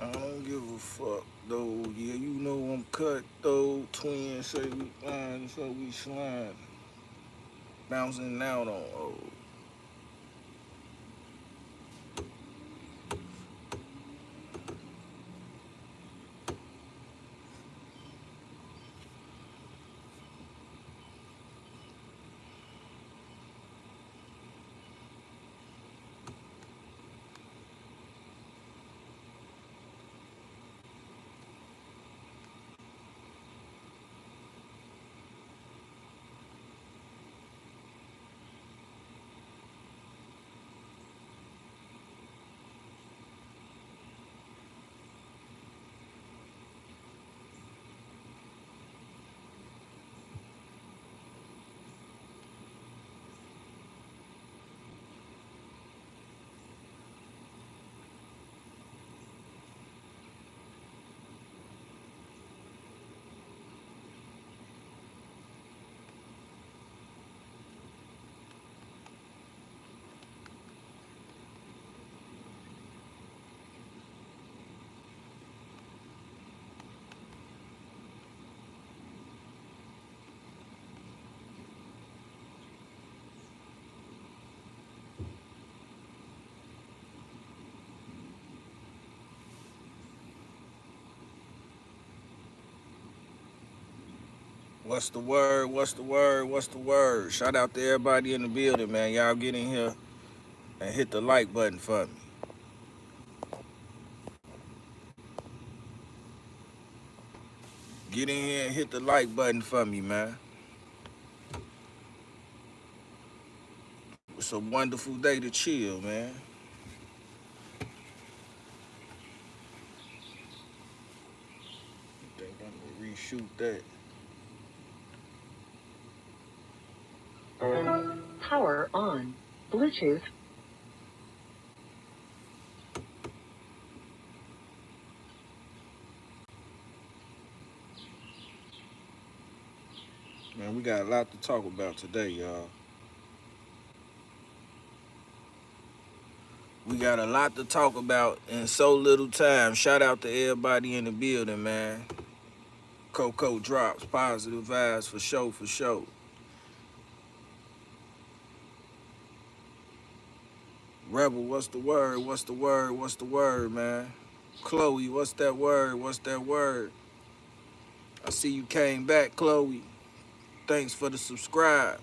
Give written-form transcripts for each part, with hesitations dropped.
I don't give a fuck though. Yeah, you know I'm cut though. Twins say we fine, so we slime. Bouncing out on old. What's the word? What's the word? What's the word? Shout out to everybody in the building, man. Y'all get in here and hit the like button for me. Get in here and hit the like button for me, man. It's a wonderful day to chill, man. I think I'm gonna reshoot that. Power on. Bluetooth. Man, we got a lot to talk about today, y'all. We got a lot to talk about in so little time. Shout out to everybody in the building, man. Coco drops, positive vibes for sure, for sure. Rebel, what's the word? What's the word? What's the word, man? Chloe, what's that word? What's that word? I see you came back, Chloe. Thanks for the subscription.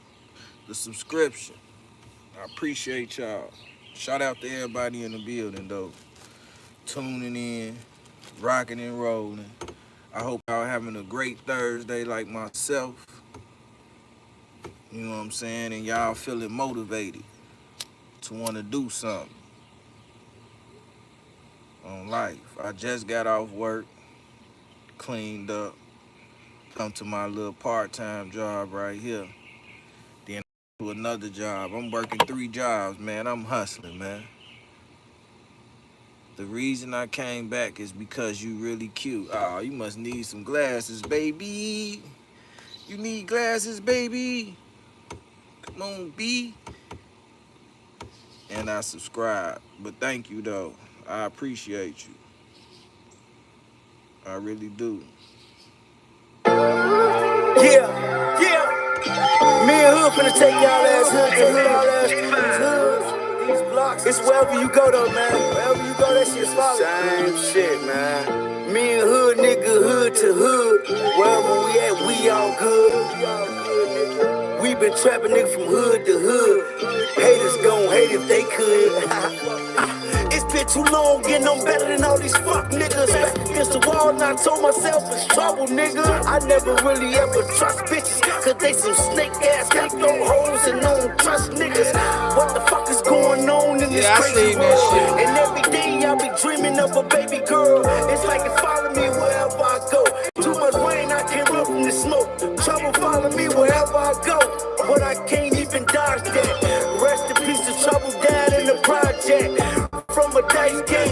I appreciate y'all. Shout out to everybody in the building, though. Tuning in, rocking and rolling. I hope y'all having a great Thursday like myself. You know what I'm saying? And y'all feeling motivated to want to do something on life. I just got off work, cleaned up, come to my little part-time job right here. Then to another job. I'm working 3 jobs, man. I'm hustling, man. The reason I came back is because you really cute. Oh, you must need some glasses, baby. You need glasses, baby. Come on, B. And I subscribe. But thank you, though. I appreciate you. I really do. Yeah, yeah. Me and Hood finna take y'all ass hood to hood. These blocks, it's wherever you go though, man. Wherever you go, that shit's solid. Same shit, man. Me and Hood, nigga, hood to hood. Wherever we at, we all good. We been trapping nigga from hood to hood. Haters gon' hate if they could. It's been too long, getting on better than all these fuck niggas. Back against the wall, and I told myself it's trouble, nigga. I never really ever trust bitches, cause they some snake ass, got no hoes and don't trust niggas. What the fuck is going on in this crazy world? And every day I be dreaming of a baby girl. It's like it follow me wherever I go. Too much rain, I can't run from the smoke. Trouble follow me wherever I go, but I can't even dodge that. Rest in peace to trouble dad in the project. From a dice game.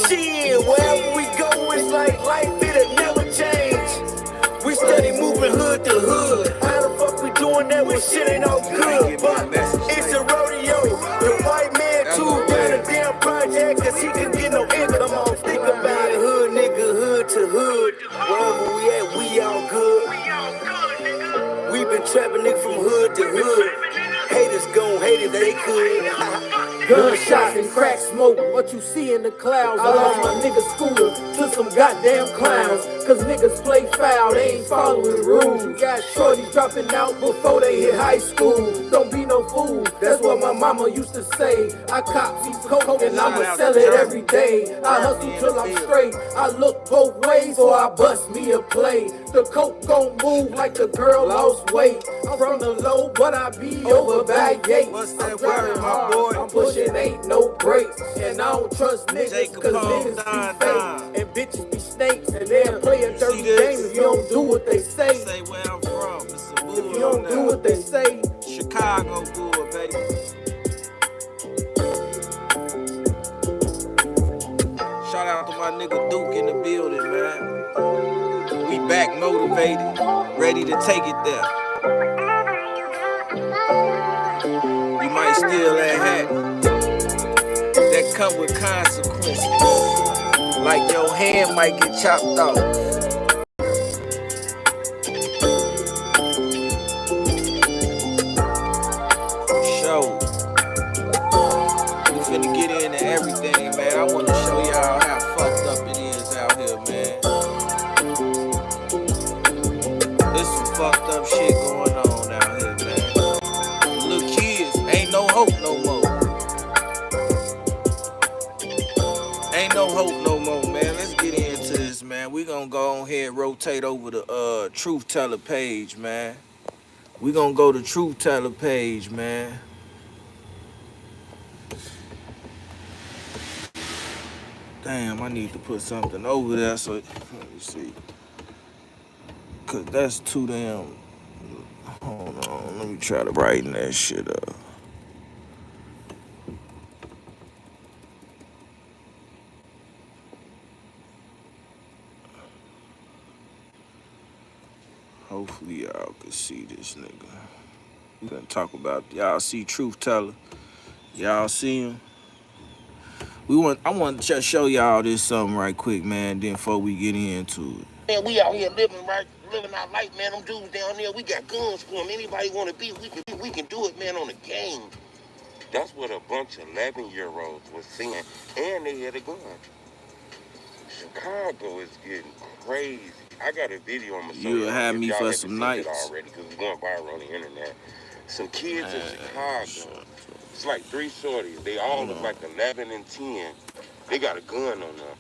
Shit, wherever we go, it's like life, it'll never change. We steady moving hood to hood. How the fuck we doing that when shit ain't all good? But it's a rodeo. The white man too got a damn project, cause he can get no income on. Think about you see in the clouds. I lost my nigga Scooter to some goddamn clowns. Cause niggas play foul, they ain't following rules. You got shorties dropping out before they hit high school. Don't be no fool, that's what my mama used to say. I cop these coke and I'ma sell it every day. I hustle till I'm straight, I look both ways or I bust me a play. The coke gon' move like the girl lost weight. I'm from the low, but I be over by Yates. I'm driving hard, I'm pushing, ain't no brakes. And I don't trust niggas, cause niggas be fake. And bitches be snakes, and they'll play a dirty game if you don't do what they say. Say where I'm from, it's a bull. If you don't do what they say. Chicago bull, baby. Shout out to my nigga Duke in the building, man. We back motivated, ready to take it there. You might steal that hat. That come with consequences. Like your hand might get chopped off. Show. We finna get into everything, man. I wanna show y'all how fucked up it is out here, man. There's some fucked up shit going on out here, man. Little kids, ain't no hope no more. Ain't no hope no more, man. Let's get into this, man. We gonna go on here and rotate over the Truth Teller page, man. We gonna go to Truth Teller page, man. Damn, I need to put something over there so let me see. Cause that's too damn. Hold on, let me try to brighten that shit up. Hopefully y'all can see this nigga. We gonna talk about y'all see Truth Teller. Y'all see him? I want to just show y'all this something right quick, man. Then before we get into it. Man, we out here living our life, man. Them dudes down there, we got guns for them. Anybody want to be, we can do it, man, on the game. That's what a bunch of 11-year-olds was saying, and they had a gun. Chicago is getting crazy. I got a video on my You had me for some nights already, because it's going viral on the internet. Some kids in Chicago. It's like 3 shorties. They all look like 11 and 10. They got a gun on them.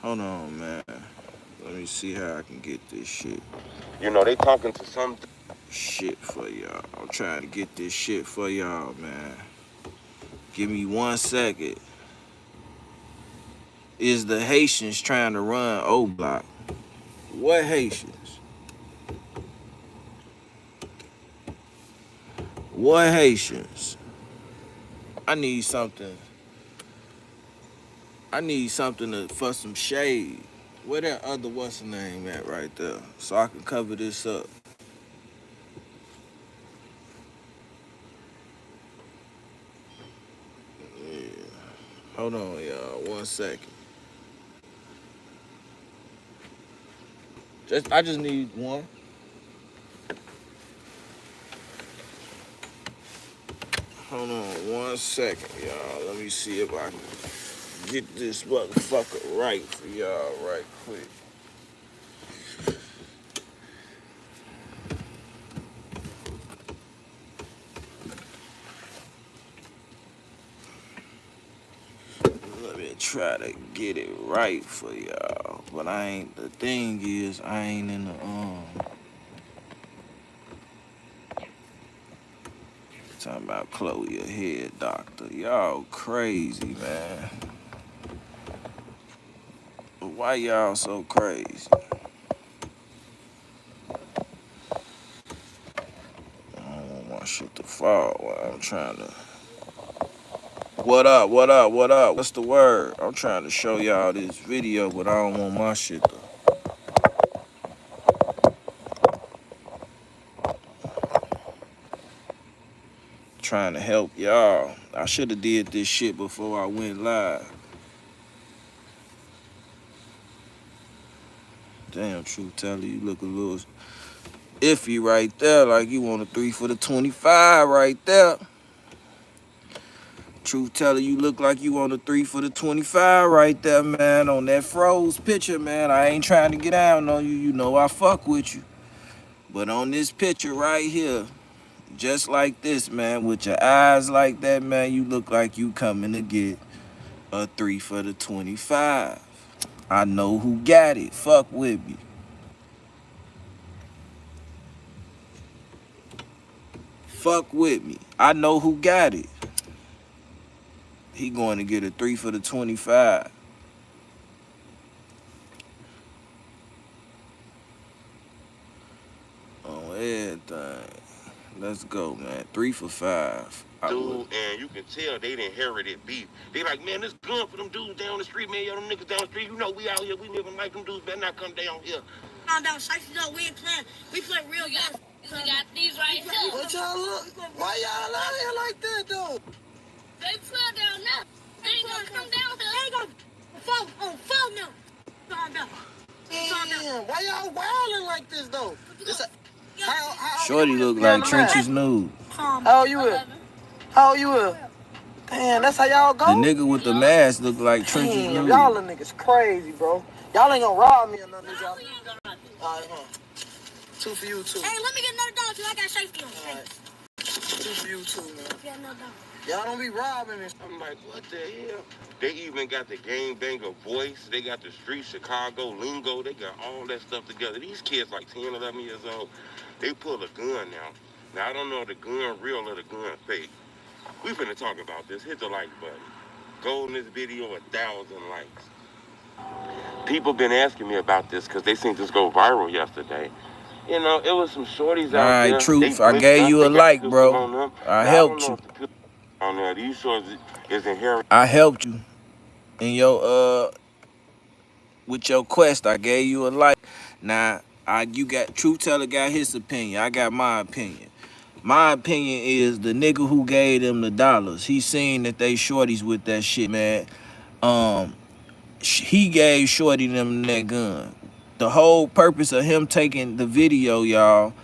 Hold on, man. Let me see how I can get this shit. You know, they talking to some shit for y'all. I'm trying to get this shit for y'all, man. Give me 1 second. Is the Haitians trying to run O-Block? What Haitians? What Haitians? I need something for some shade. Where that other what's the name at right there? So I can cover this up. Yeah. Hold on, y'all. 1 second. I just need one. Hold on 1 second, y'all. Let me see if I can get this motherfucker right for y'all right quick. Let me try to get it right for y'all. But the thing is, I ain't in the, talking about Chloe, a head doctor. Y'all crazy, man. Why y'all so crazy? I don't want my shit to fall while I'm trying to... What up? What's the word? I'm trying to show y'all this video, but I don't want my shit to... Trying to help y'all. I should have did this shit before I went live. Damn, Truth Teller, you look a little iffy right there, like you want a 3 for the 25 right there. Truth teller, you look like you on the 3 for the 25 right there, man. On that froze picture, man. I ain't trying to get down on you. You know I fuck with you. But on this picture right here, just like this, man, with your eyes like that, man, you look like you coming to get a 3 for the 25. I know who got it. Fuck with me. Fuck with me. I know who got it. He going to get a 3 for the 25. On everything. Let's go, man. 3 for 5. Dude, and you can tell they inherited beef. They like, man, this gun for them dudes down the street, man. Yo, them niggas down the street. You know we out here. We living like them dudes better not come down here. Down, Shifty, no, we ain't playing. We play real guns. We got these right here. What y'all look? Why y'all out here like that, though? They play down now. They ain't gonna come down here. They ain't gonna fall now. Calm down. Damn, why y'all wilding like this, though? How Shorty look like Trench's nude. How you is? How you is? Damn, that's how y'all go? The nigga with the mask look like Trench's nude. Y'all the niggas crazy, bro. Y'all ain't gonna rob me or nothing, y'all. Alright, 2 for you, too. Hey, let me get another dollar too. I got safety on. Alright. 2 for you, too, man. Get another dollar. Y'all don't be robbing me. I'm like, what the hell? They even got the gang banger voice. They got the street Chicago lingo. They got all that stuff together. These kids like 10, 11 years old. They pull a gun now. Now, I don't know if the gun real or the gun fake. We finna talk about this. Hit the like button. Go in this video 1,000 likes. People been asking me about this because they seen this go viral yesterday. You know, it was some shorties out there. All right, Truth, I gave you a like, bro. I helped you. On there, these shorties is inherent. I helped you in your with your quest. I gave you a like. Now, you got Truth Teller got his opinion. I got my opinion. My opinion is the nigga who gave them the dollars. He seen that they shorties with that shit, man. He gave Shorty them that gun. The whole purpose of him taking the video, y'all,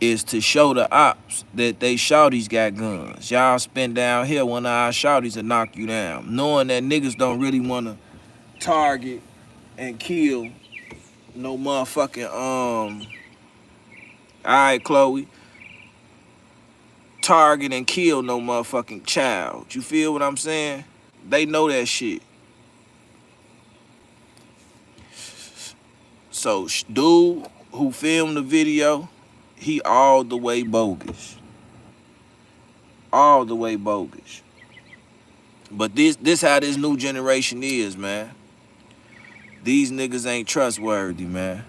is to show the ops that they shorties got guns. Y'all spend down here one of our shorties will knock you down. Knowing that niggas don't really want to target and kill no motherfucking, all right, Chloe. Target and kill no motherfucking child. You feel what I'm saying? They know that shit. So, dude who filmed the video, he all the way bogus. All the way bogus. But this how this new generation is, man. These niggas ain't trustworthy, man.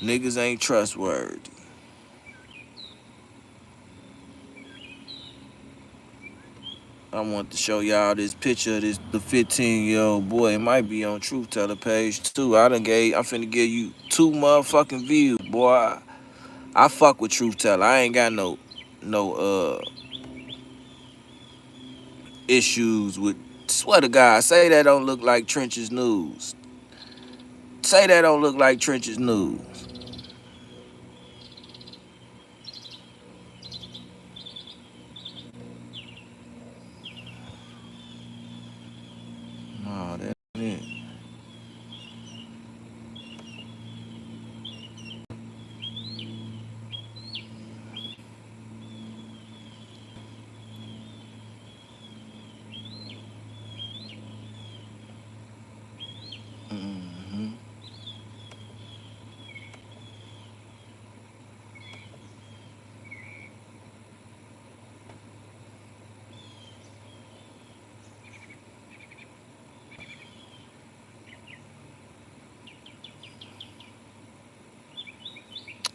Niggas ain't trustworthy. I want to show y'all this picture of the 15-year-old boy. It might be on Truth Teller page too. I'm finna give you 2 motherfucking views, boy. I fuck with Truth Teller. I ain't got no issues with. Swear to God, say that don't look like Trench's news. Say that don't look like Trench's news. No, that ain't it.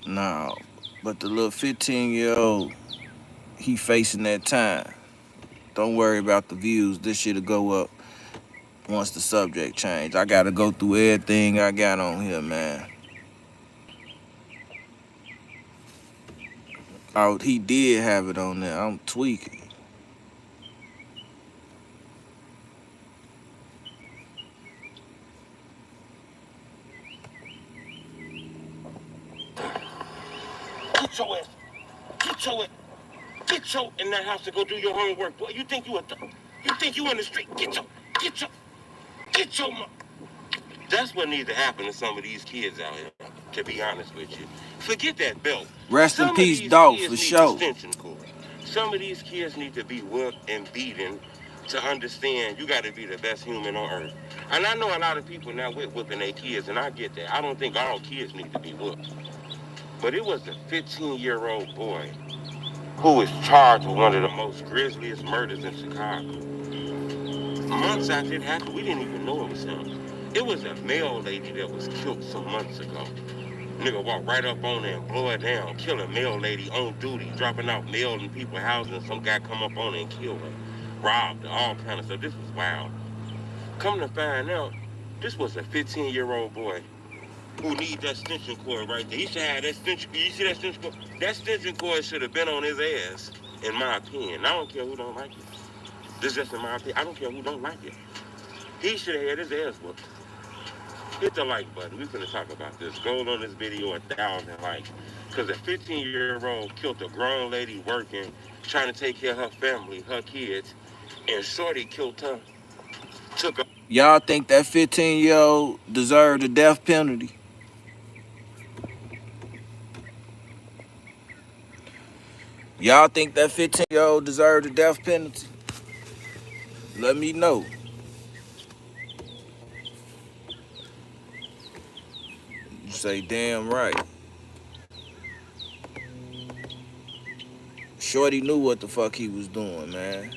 No, but the little 15-year-old, he facing that time. Don't worry about the views. This shit'll go up once the subject change. I gotta go through everything I got on here, man. Oh, he did have it on there. I'm tweaking. Get your ass. Get your ass. Get your in that house to go do your homework, boy. You think you you think you in the street? Get your That's what needs to happen to some of these kids out here, to be honest with you. Forget that belt. Rest in peace, Dolph, for sure. Some of these kids need to be whooped and beaten to understand you got to be the best human on earth. And I know a lot of people now with whooping their kids, and I get that. I don't think all kids need to be whooped. But it was a 15-year-old boy who was charged with one of the most grisliest murders in Chicago. Months after it happened, we didn't even know it was him. It was a male lady that was killed some months ago. Nigga walked right up on her and blow her down, kill a male lady on duty, dropping out mail in people's houses, and some guy come up on her and kill her, robbed her, all kind of stuff. This was wild. Come to find out, this was a 15-year-old boy who need that extension cord right there. He should have that extension. You see that extension cord? That extension cord should have been on his ass, in my opinion. I don't care who don't like it. This is just in my opinion. I don't care who don't like it. He should have had his ass whooped. Hit the like button. We finna talk about this. Go on this video 1,000 likes. Because a 15-year-old killed a grown lady working, trying to take care of her family, her kids, and shorty killed her. Took her. Y'all think that 15-year-old deserved the death penalty? Y'all think that 15-year-old deserved the death penalty? Let me know. You say damn right. Shorty knew what the fuck he was doing, man.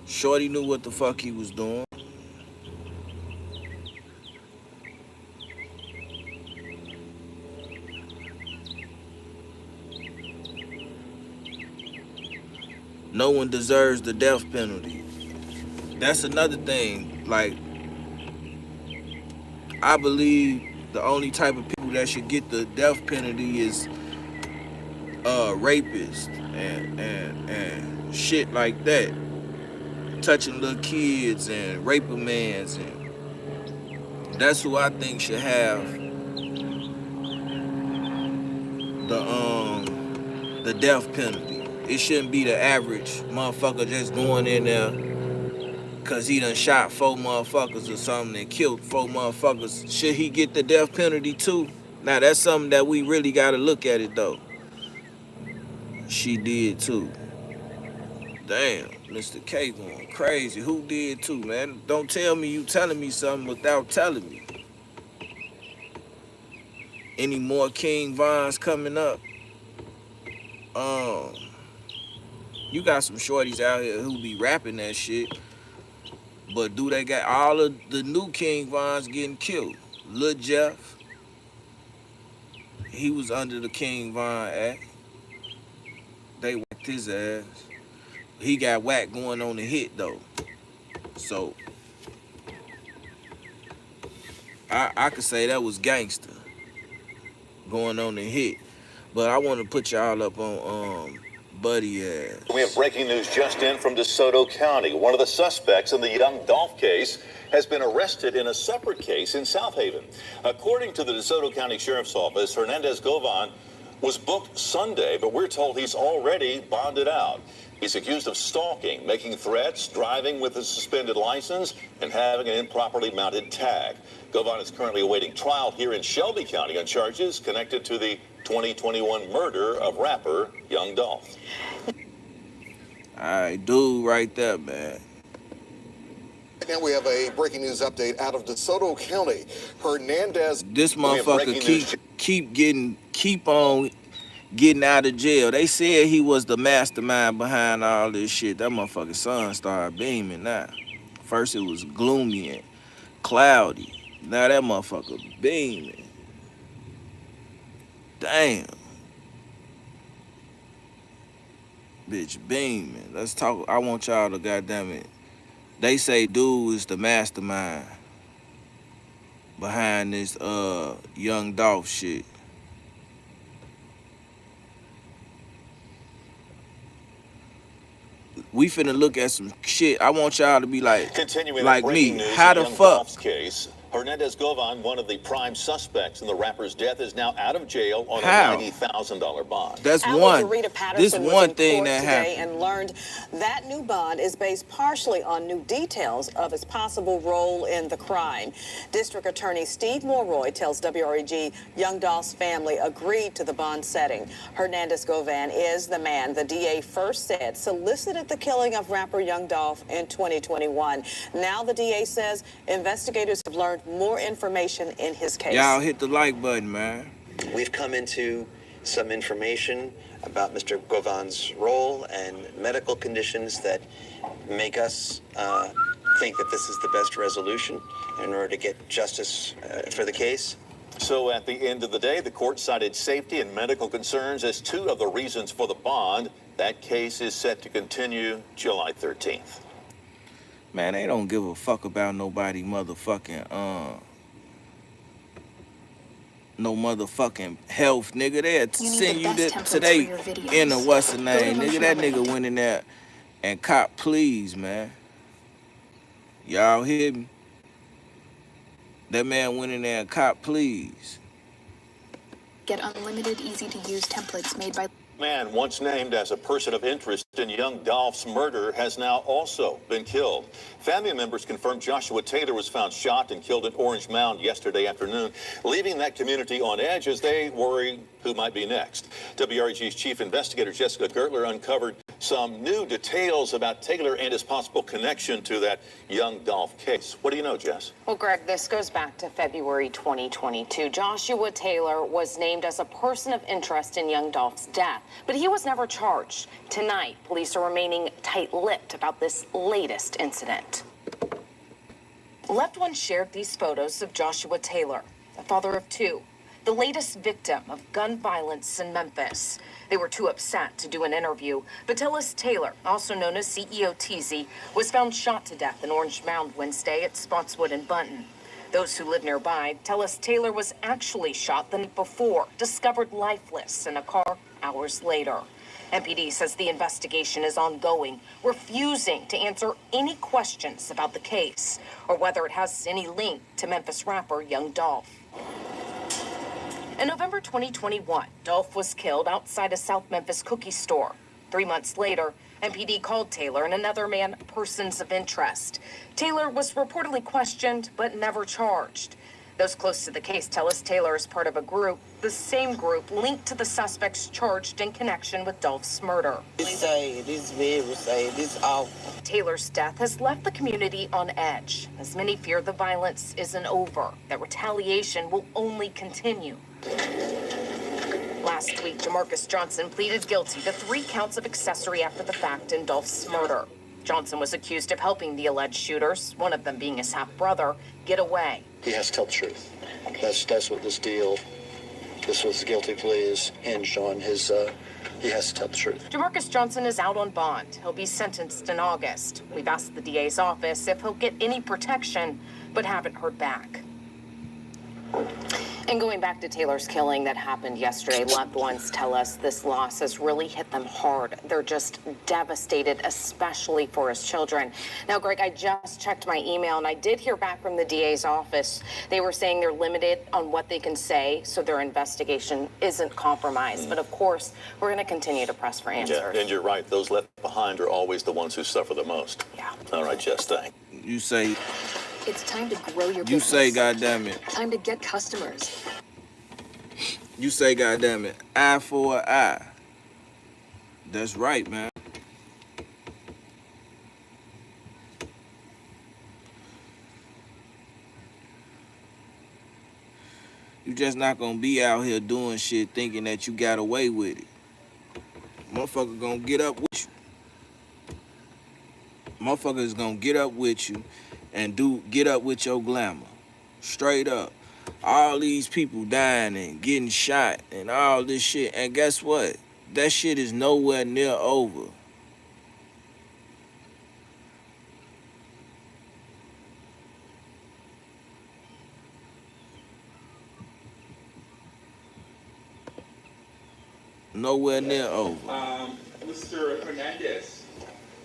Shorty knew what the fuck he was doing. No one deserves the death penalty. That's another thing. Like, I believe the only type of people that should get the death penalty is rapists and shit like that. Touching little kids and raping mans, and that's who I think should have the death penalty. It shouldn't be the average motherfucker just going in there because he done shot 4 motherfuckers or something and killed 4 motherfuckers. Should he get the death penalty too? Now, that's something that we really got to look at it, though. She did too. Damn, Mr. K going crazy. Who did too, man? Don't tell me you telling me something without telling me. Any more King Vons coming up? You got some shorties out here who be rapping that shit, but do they got all of the new King Vons getting killed? Lil Jeff, he was under the King Von Act. They whacked his ass. He got whacked going on the hit though. So I could say that was gangster going on the hit. But I want to put y'all up on Buddy ass. We have breaking news just in from DeSoto County. One of the suspects in the young Dolph case has been arrested in a separate case in South Haven. According to the DeSoto County Sheriff's Office, Hernandez Govan was booked Sunday, but we're told he's already bonded out. He's accused of stalking, making threats, driving with a suspended license, and having an improperly mounted tag. Govan is currently awaiting trial here in Shelby County on charges connected to the 2021 murder of rapper Young Dolph. Alright, dude right there, man. Now we have a breaking news update out of DeSoto County. Hernandez. This motherfucker keep on getting out of jail. They said he was the mastermind behind all this shit. That motherfucking sun started beaming now. First it was gloomy and cloudy. Now that motherfucker beaming. Damn. Bitch beaming. Let's talk. I want y'all to goddamn it. They say dude is the mastermind behind this Young Dolph shit. We finna look at some shit. I want y'all to be like, Continuing like breaking me. news How in the Young fuck? Dolph's case, Hernandez Govan, one of the prime suspects in the rapper's death, is now out of jail on How? a $90,000 bond. That's Ally one. Dorita This Patterson was one in thing court that today happened. and learned that new bond is based partially on new details of his possible role in the crime. District Attorney Steve Morroy tells WREG young Dolph's family agreed to the bond setting. Hernandez Govan is the man the DA first said solicited the killing of rapper Young Dolph in 2021. Now the DA says investigators have learned more information in his case. Y'all hit the like button, man. We've come into some information about Mr. Govan's role and medical conditions that make us think that this is the best resolution in order to get justice for the case. So at the end of the day, the court cited safety and medical concerns as two of the reasons for the bond. That case is set to continue July 13th. Man, they don't give a fuck about nobody motherfucking, no motherfucking health, nigga. They'll send you to they in a what's the name, nigga. That nigga went in there and cop pleas, man. Y'all hear me? That man went in there and cop pleas. Get unlimited, easy-to-use templates made by... Man once named as a person of interest in young Dolph's murder has now also been killed. Family members confirmed Joshua Taylor was found shot and killed in Orange Mound yesterday afternoon, leaving that community on edge as they worry who might be next. WREG's chief investigator Jessica Gertler uncovered some new details about Taylor and his possible connection to that young Dolph case. What do you know, Jess? Well, Greg, this goes back to February 2022. Joshua Taylor was named as a person of interest in young Dolph's death, but he was never charged. Tonight, police are remaining tight-lipped about this latest incident. Loved ones shared these photos of Joshua Taylor, a father of two, the latest victim of gun violence in Memphis. They were too upset to do an interview, but Tillis Taylor, also known as CEO-TZ, was found shot to death in Orange Mound Wednesday at Spotswood and Bunton. Those who live nearby tell us Taylor was actually shot the night before, discovered lifeless in a car hours later. MPD says the investigation is ongoing, refusing to answer any questions about the case or whether it has any link to Memphis rapper Young Dolph. In November 2021, Dolph was killed outside a South Memphis cookie store. 3 months later, MPD called Taylor and another man persons of interest. Taylor was reportedly questioned but never charged. Those close to the case tell us Taylor is part of a group, the same group linked to the suspects charged in connection with Dolph's murder. Taylor's death has left the community on edge, as many fear the violence isn't over, that retaliation will only continue. Last week, Jamarcus Johnson pleaded guilty to 3 counts of accessory after the fact in Dolph's murder. Johnson was accused of helping the alleged shooters, one of them being his half-brother, get away. He has to tell the truth. That's what this was the guilty plea is hinged on. He has to tell the truth. Jamarcus Johnson is out on bond. He'll be sentenced in August. We've asked the DA's office if he'll get any protection, but haven't heard back. And going back to Taylor's killing that happened yesterday, loved ones tell us this loss has really hit them hard. They're just devastated, especially for his children. Now, Greg, I just checked my email, and I did hear back from the DA's office. They were saying they're limited on what they can say, so their investigation isn't compromised. But, of course, we're going to continue to press for answers. Yeah, and you're right. Those left behind are always the ones who suffer the most. Yeah. All right, Jess, thanks. You say... It's time to grow your business. You say, goddammit. Time to get customers. You say, goddammit, eye for an eye. That's right, man. You just not gonna be out here doing shit thinking that you got away with it. Motherfucker gonna get up with you. Motherfucker is gonna get up with you and get up with your glamour. Straight up. All these people dying and getting shot and all this shit. And guess what? That shit is nowhere near over. Nowhere near over. Mr. Hernandez,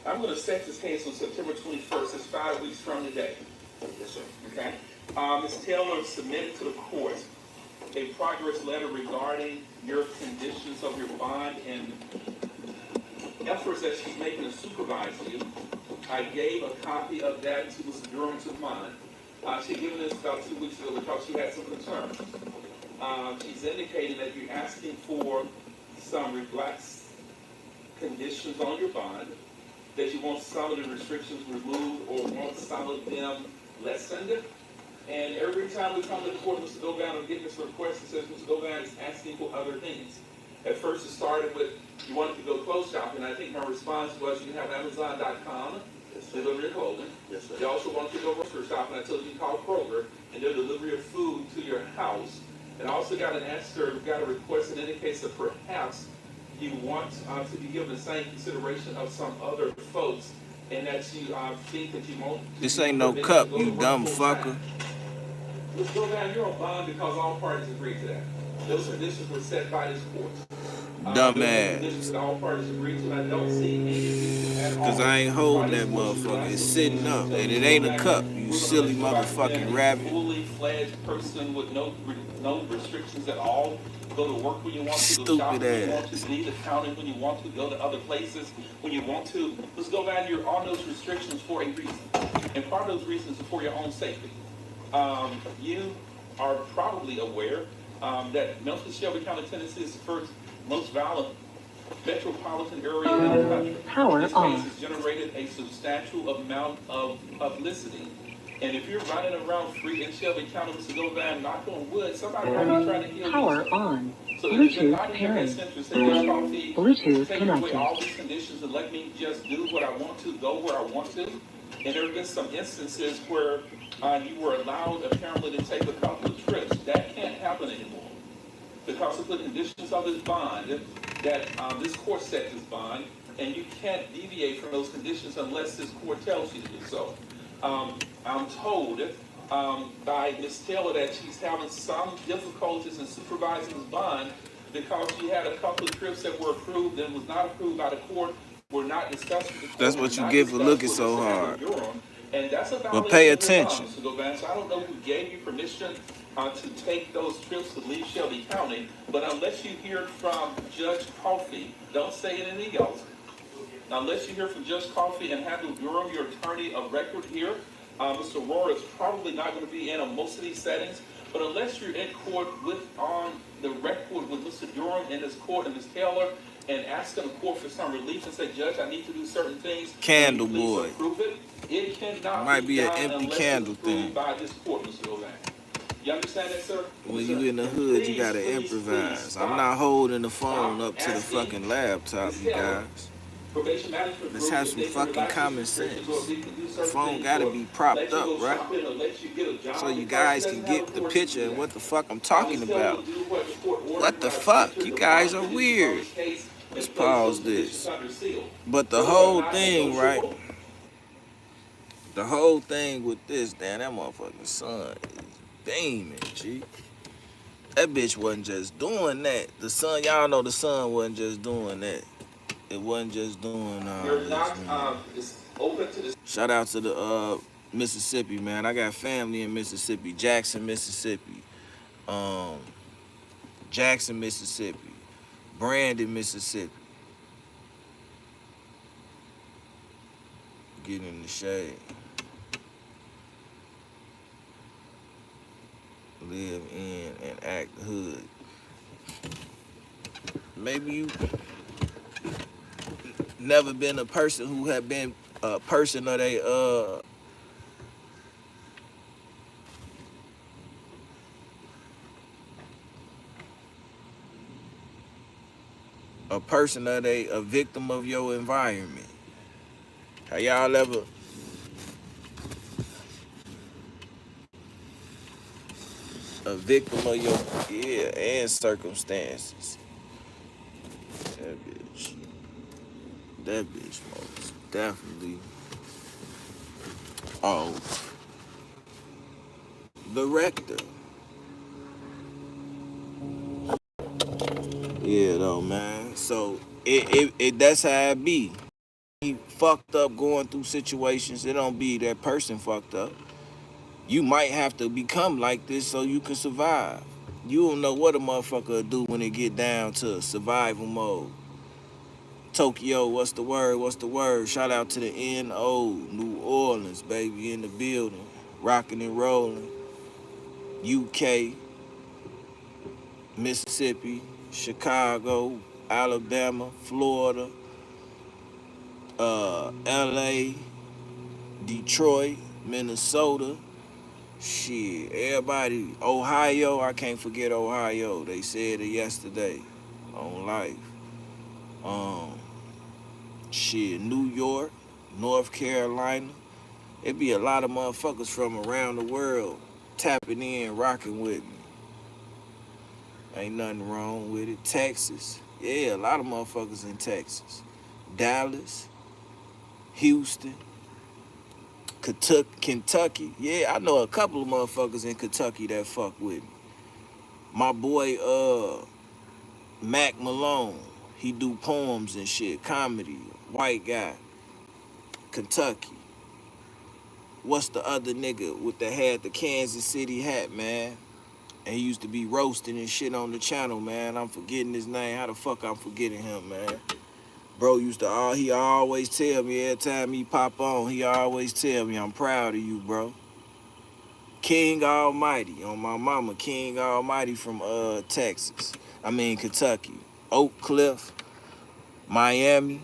I'm going to set this case on September 21st. It's 5 weeks from today. Yes, sir. Okay? Ms. Taylor submitted to the court a progress letter regarding your conditions of your bond and efforts that she's making to supervise you. I gave a copy of that to Mr. Durham to mine. She had given this about 2 weeks ago because she had some concerns. She's indicating that you're asking for some relaxed conditions on your bond, that you want some of the restrictions removed or want some of them lessened. And every time we come to the court, Mr. Govan will get this request and says Mr. Govan is asking for other things. At first it started with you wanted to go clothes shopping. I think my response was you have Amazon.com, delivery of clothing. Yes, sir. You also wanted to go grocery shopping. I told you to call Kroger and their delivery of food to your house. And I also got an answer, got a request that indicates that perhaps you want to be given the same consideration of some other folks, and that you think that you won't. This ain't no cup, you dumb fucker. Let's go down. You're on bond because all parties agreed to that. Those conditions were set by this court. Dumbass. Conditions that all parties agreed to, and I don't see any at all. Cause I ain't holding that motherfucker. It's sitting up, and it ain't a cup, you silly motherfucking rabbit. Fully fledged person with no restrictions at all. Go to work when you want to. Stupid go shopping when you want ass. to. Leave accounting when you want to. Go to other places when you want to. Let's go back. You're on those restrictions for a reason, and part of those reasons are for your own safety. You are probably aware that Memphis, Shelby County, Tennessee is the first most violent metropolitan area in the country. This case has generated a substantial amount of publicity. And if you're running around free in Shelby County, Mr. Govan, knock on wood, somebody might be trying to kill you. Power on. So if it's not Bluetooth in your pairing. best interest, say, yes, coffee, Bluetooth take away connected. all these conditions and let me just do what I want to, go where I want to. And there have been some instances where you were allowed apparently to take a couple of trips. That can't happen anymore. Because of the conditions of this bond, that this court set this bond, and you can't deviate from those conditions unless this court tells you to do so. I'm told by Ms. Taylor that she's having some difficulties in supervising this bond because she had a couple of trips that were approved and was not approved by the court, were not discussed with the court. That's what you get for looking so hard. And that's a But pay violation of your attention. bond, Mr. Govan. So I don't know who gave you permission to take those trips to leave Shelby County, but unless you hear from Judge Coffey, don't say anything else. Unless you hear from Judge Coffey and Handle Durham, your attorney of record here, Mr. Rohrer is probably not going to be in on most of these settings, but unless you're in court on the record with Mr. Durham in this court and Ms. Taylor, and asking the court for some relief and say, Judge, I need to do certain things. Candle Please boy. approve it. It cannot Might be an done empty unless candle it's approved thing. by this court, Mr. Govan. You understand that, sir? When you in the hood, you gotta Please, improvise. I'm stop. not holding the phone Stop up to the asking fucking laptop, Ms. you Taylor. guys. Probation management Let's group, have if some they can fucking relax common restrictions sense. or they can do The certain phone things, gotta or be propped let you up, go right? shopping or let you get a job So you because guys it can doesn't have get the authority to picture do and that. what the fuck I'm talking Ms. Taylor about. will do what the court ordered What the by fuck? enter You the guys bond are conditions on weird. this case Let's and place pause those this. conditions under seal. But the Those are whole not thing, right? negotiable. The whole thing with this, damn, that motherfucking sun is beaming, G. That bitch wasn't just doing that. The sun, y'all know the sun wasn't just doing that. It wasn't just doing all You're this, not man. it's open to the Shout out to the Mississippi, man. I got family in Mississippi, Jackson, Mississippi, Jackson, Mississippi, Brandon, Mississippi. Get in the shade. Live in and act hood. Maybe you never been a person who have been a person of a victim of your environment. Have y'all ever a victim of your and circumstances? That bitch most definitely the rector. Yeah though, man. So it that's how it be. He fucked up going through situations. It don't be that person fucked up. You might have to become like this so you can survive. You don't know what a motherfucker will do when it get down to survival mode. Tokyo, what's the word? What's the word? Shout out to the NO, New Orleans, baby, in the building. Rocking and rolling. UK, Mississippi, Chicago, Alabama, Florida, LA, Detroit, Minnesota. Shit, everybody. Ohio, I can't forget Ohio. They said it yesterday on life. Shit, New York, North Carolina. It be a lot of motherfuckers from around the world tapping in, rocking with me. Ain't nothing wrong with it. Texas. Yeah, a lot of motherfuckers in Texas. Dallas, Houston, Kentucky. Yeah, I know a couple of motherfuckers in Kentucky that fuck with me. My boy, Mac Malone. He do poems and shit, comedy. White guy. Kentucky. What's the other nigga with the Kansas City hat, man? And he used to be roasting and shit on the channel, man. I'm forgetting his name. How the fuck I'm forgetting him, man? Bro he always tell me every time he pop on, he always tell me, I'm proud of you, bro. King Almighty, on my mama, King Almighty from Kentucky. Oak Cliff, Miami,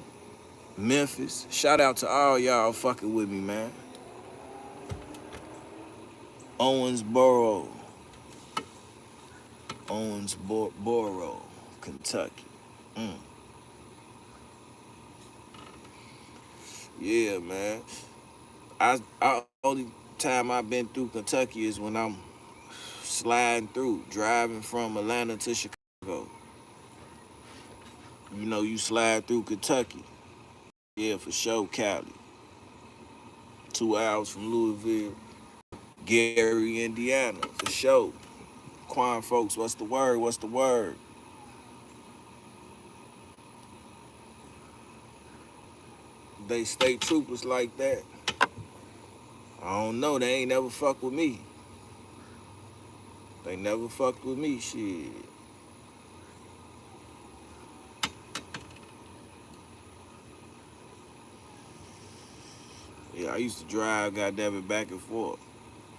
Memphis. Shout out to all y'all fucking with me, man. Owensboro, Kentucky. Yeah, man. I only time I've been through Kentucky is when I'm sliding through, driving from Atlanta to Chicago. You know, you slide through Kentucky. Yeah, for sure, Cali. 2 hours from Louisville. Gary, Indiana, for sure. Quan folks, what's the word? What's the word? They state troopers like that. I don't know, they ain't never fucked with me. They never fucked with me, shit. Yeah, I used to drive, goddamn it, back and forth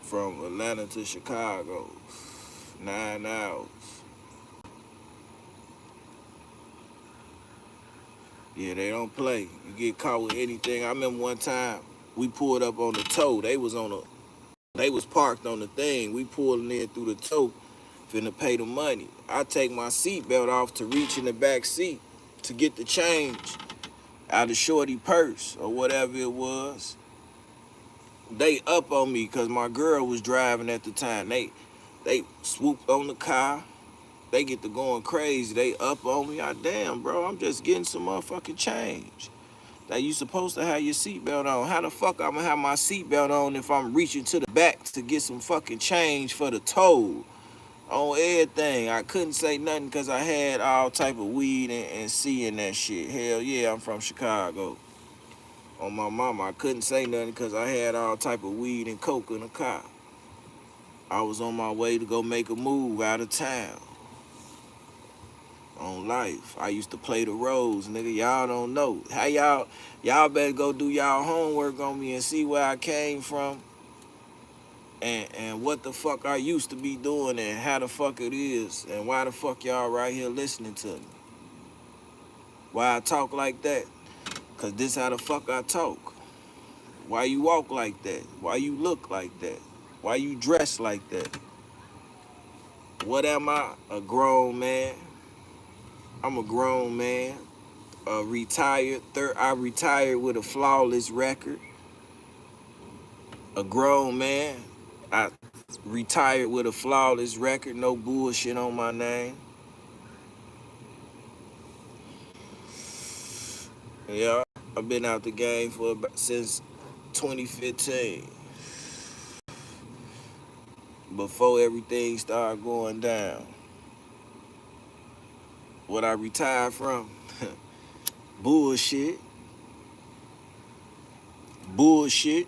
from Atlanta to Chicago. 9 hours. Yeah, they don't play. You get caught with anything. I remember one time we pulled up on the tow. They was parked on the thing. We pulling in through the tow, finna pay the money. I take my seatbelt off to reach in the back seat to get the change out of shorty purse or whatever it was. They up on me because my girl was driving at the time. They swooped on the car. They get to going crazy. They up on me. Damn, bro, I'm just getting some motherfucking change. That you supposed to have your seatbelt on. How the fuck I'm gonna have my seatbelt on if I'm reaching to the back to get some fucking change for the toll? On everything. I couldn't say nothing because I had all type of weed and C in that shit. Hell yeah, I'm from Chicago. On my mama, I couldn't say nothing because I had all type of weed and coke in the car. I was on my way to go make a move out of town. On life. I used to play the roles, nigga. Y'all don't know. How y'all better go do y'all homework on me and see where I came from and what the fuck I used to be doing and how the fuck it is and why the fuck y'all right here listening to me. Why I talk like that? Cause this how the fuck I talk. Why you walk like that? Why you look like that? Why you dress like that? What am I? A grown man. I'm a grown man. Retired. I retired with a flawless record. A grown man. I retired with a flawless record. No bullshit on my name. Yeah, I've been out the game since 2015. Before everything started going down. What I retired from? Bullshit. Bullshit.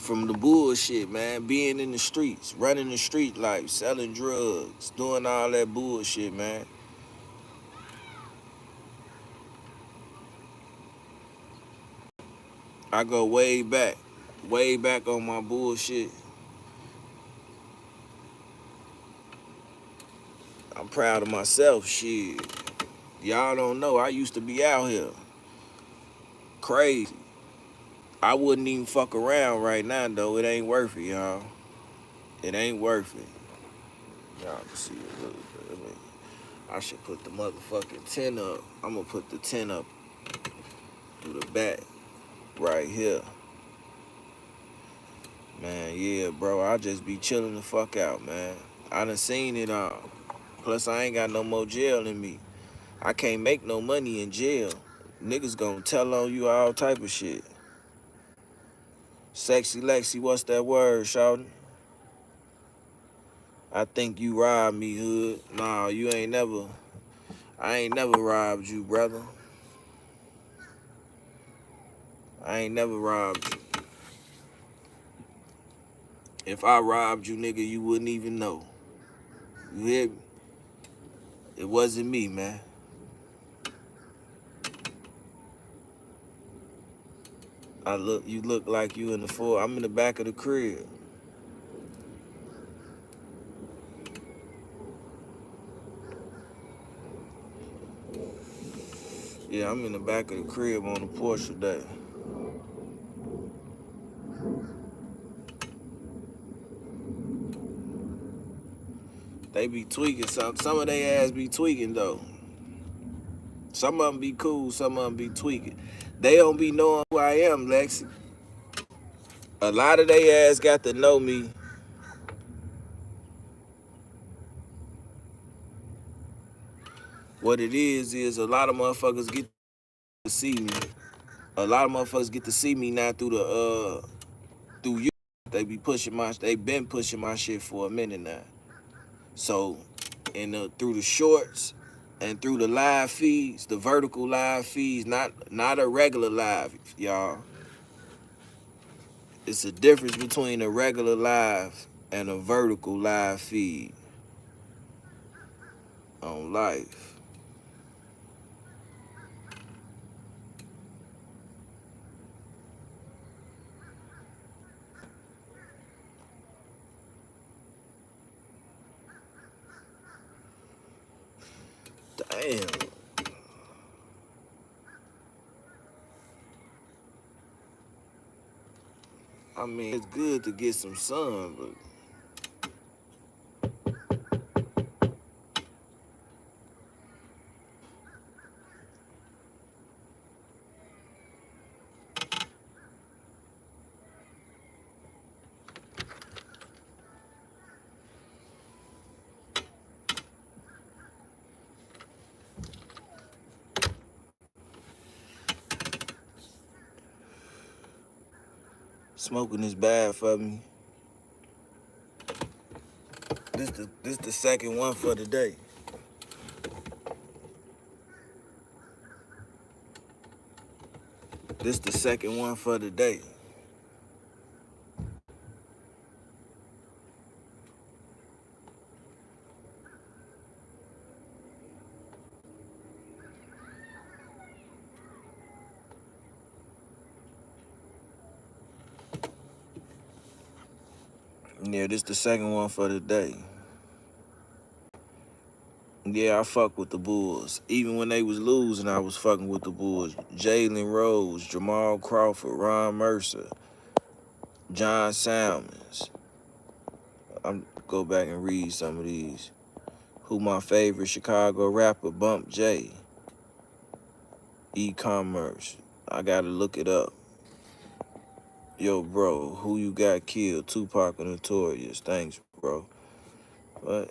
from the bullshit, man. Being in the streets, running the street life, selling drugs, doing all that bullshit, man. I go way back on my bullshit. I'm proud of myself, shit. Y'all don't know, I used to be out here. Crazy. I wouldn't even fuck around right now, though. It ain't worth it, y'all. It ain't worth it. Y'all can see it a little bit. I mean, I should put the motherfucking 10 up. I'm gonna put the 10 up through the back right here. Man, yeah, bro, I just be chilling the fuck out, man. I done seen it all. Plus, I ain't got no more jail in me. I can't make no money in jail. Niggas gonna tell on you all type of shit. Sexy Lexi, what's that word, shawty? I think you robbed me, hood. Nah, you ain't never. I ain't never robbed you, brother. I ain't never robbed you. If I robbed you, nigga, you wouldn't even know. You hear me? It wasn't me, man. You look like you in the floor. I'm in the back of the crib. Yeah, I'm in the back of the crib on the porch today. They be tweaking some of they ass be tweaking though. Some of them be cool, some of them be tweaking. They don't be knowing who I am, Lexi. A lot of they ass got to know me. What it is a lot of motherfuckers get to see me. A lot of motherfuckers get to see me now through you. They been pushing my shit for a minute now. So, through the shorts and through the live feeds, the vertical live feeds, not a regular live, y'all. It's a difference between a regular live and a vertical live feed on life. Damn. I mean, it's good to get some sun, but smoking is bad for me. This the second one for the day. This the second one for the day. Yeah, this the second one for the day. Yeah, I fuck with the Bulls. Even when they was losing, I was fucking with the Bulls. Jalen Rose, Jamal Crawford, Ron Mercer, John Salmons. I'm go back and read some of these. Who my favorite Chicago rapper? Bump J. E-commerce. I gotta look it up. Yo, bro, who you got killed? Tupac and Notorious. Thanks, bro. What?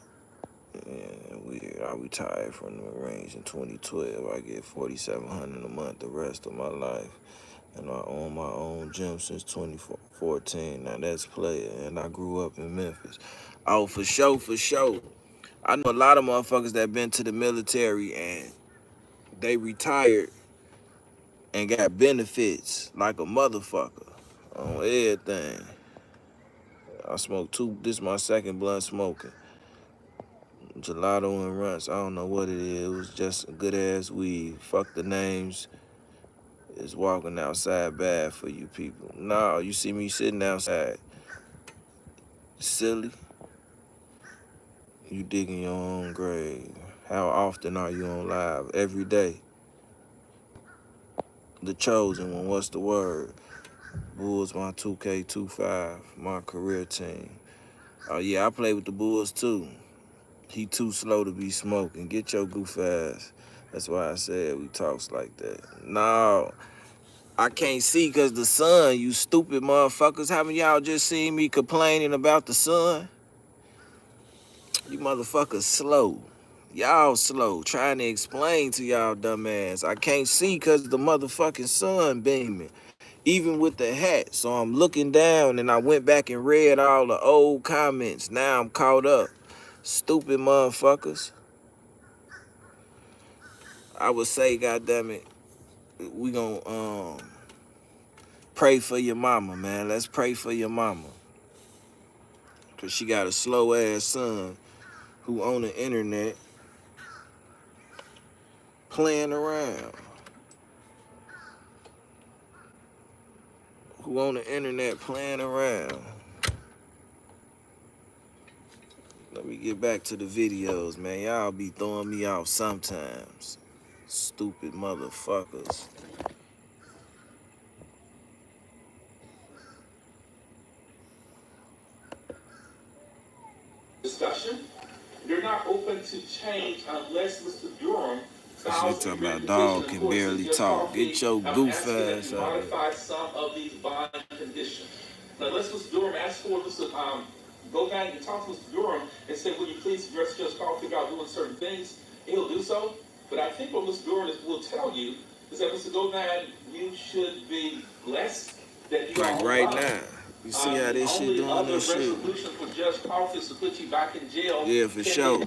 Yeah, weird. I retired from the Marines in 2012. I get $4,700 a month the rest of my life. And I own my own gym since 2014. Now that's player. And I grew up in Memphis. Oh, for sure. I know a lot of motherfuckers that been to the military and they retired and got benefits like a motherfucker on everything. I smoked two. This is my second blunt smoking. Gelato and Runts. I don't know what it is. It was just a good ass weed. Fuck the names. It's walking outside bad for you people. No, you see me sitting outside. Silly. You digging your own grave. How often are you on live? Every day. The chosen one. What's the word? Bulls, my 2K25, my career team. Oh yeah, I play with the Bulls too. He too slow to be smoking. Get your goof ass. That's why I said we talks like that. No, I can't see because the sun, you stupid motherfuckers. Haven't y'all just seen me complaining about the sun? You motherfuckers slow. Y'all slow. Trying to explain to y'all dumb ass. I can't see because the motherfucking sun beaming. Even with the hat. So I'm looking down and I went back and read all the old comments. Now I'm caught up. Stupid motherfuckers. I would say, goddammit, we gonna pray for your mama, man. Let's pray for your mama. Cause she got a slow ass son who on the internet playing around. Who on the internet playing around. Let me get back to the videos, man. Y'all be throwing me off sometimes. Stupid motherfuckers. Discussion. They're not open to change unless Mr. Durham She talking about dog can barely talk. Get your goof ass out of modify some of these bond conditions. Now, unless Mr. Durham asks for Mr. Go back and talk to Mr. Durham and say, will you please address Judge Coffey about doing certain things? He'll do so. But I think what Mr. Durham will tell you is that, Mr. Govan, you should be blessed that you like are right now. You see how this shit doing this shit? Resolution for Judge Coffey is to put you back in jail. Yeah, for sure.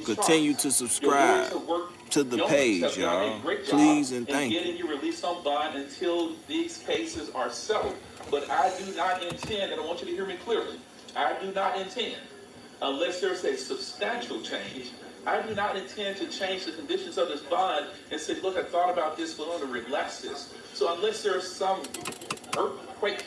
Continue to subscribe to the page, y'all. Please and thank you. Getting you released on bond until these cases are settled. But I do not intend, and I want you to hear me clearly, I do not intend, unless there's a substantial change, I do not intend to change the conditions of this bond and say, look, I thought about this, but I want to relax this. So unless there's some earthquake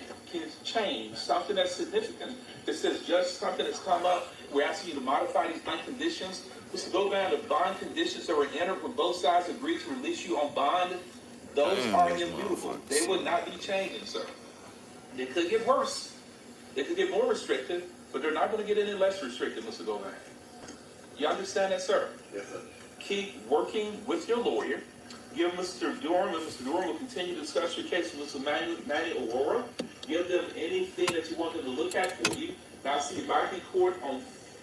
change, something that's significant, that says, Judge, something has come up, we're asking you to modify these bond conditions. Let's go down to bond conditions that were entered when both sides agreed to release you on bond. Those are immutable. They would not be changing, sir. They could get worse. They could get more restrictive, but they're not going to get any less restrictive, Mr. Govan. You understand that, sir? Yes, sir. Keep working with your lawyer. Give Mr. Durham, and Mr. Durham will continue to discuss your case with Mr. Manny Aurora. Give them anything that you want them to look at for you. Now, I'll see you back in court on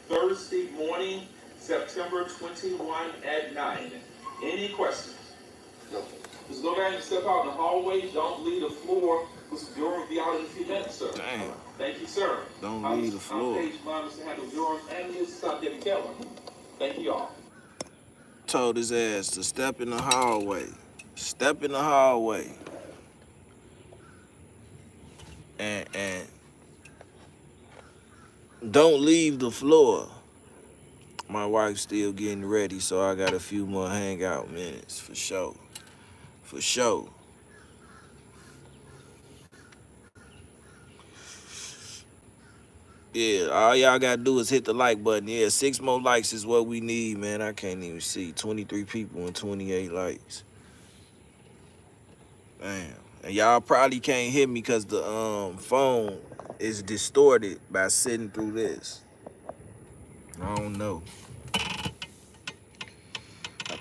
Thursday morning, September 21 at 9. Any questions? No. Just go down and step out in the hallway. Don't leave the floor. Mr. Durham will be out in a few minutes, sir. Damn. Thank you, sir. Don't leave the floor. On page 1, Mr. Handel Durham and his son, Debbie Keller. Thank you all. Told his ass to step in the hallway. Step in the hallway. And don't leave the floor. My wife's still getting ready, so I got a few more hangout minutes for sure. For sure. Yeah, all y'all gotta do is hit the like button. Yeah, 6 more likes is what we need, man. I can't even see. 23 people and 28 likes. Damn. And y'all probably can't hear me because the phone is distorted by sitting through this. I don't know. I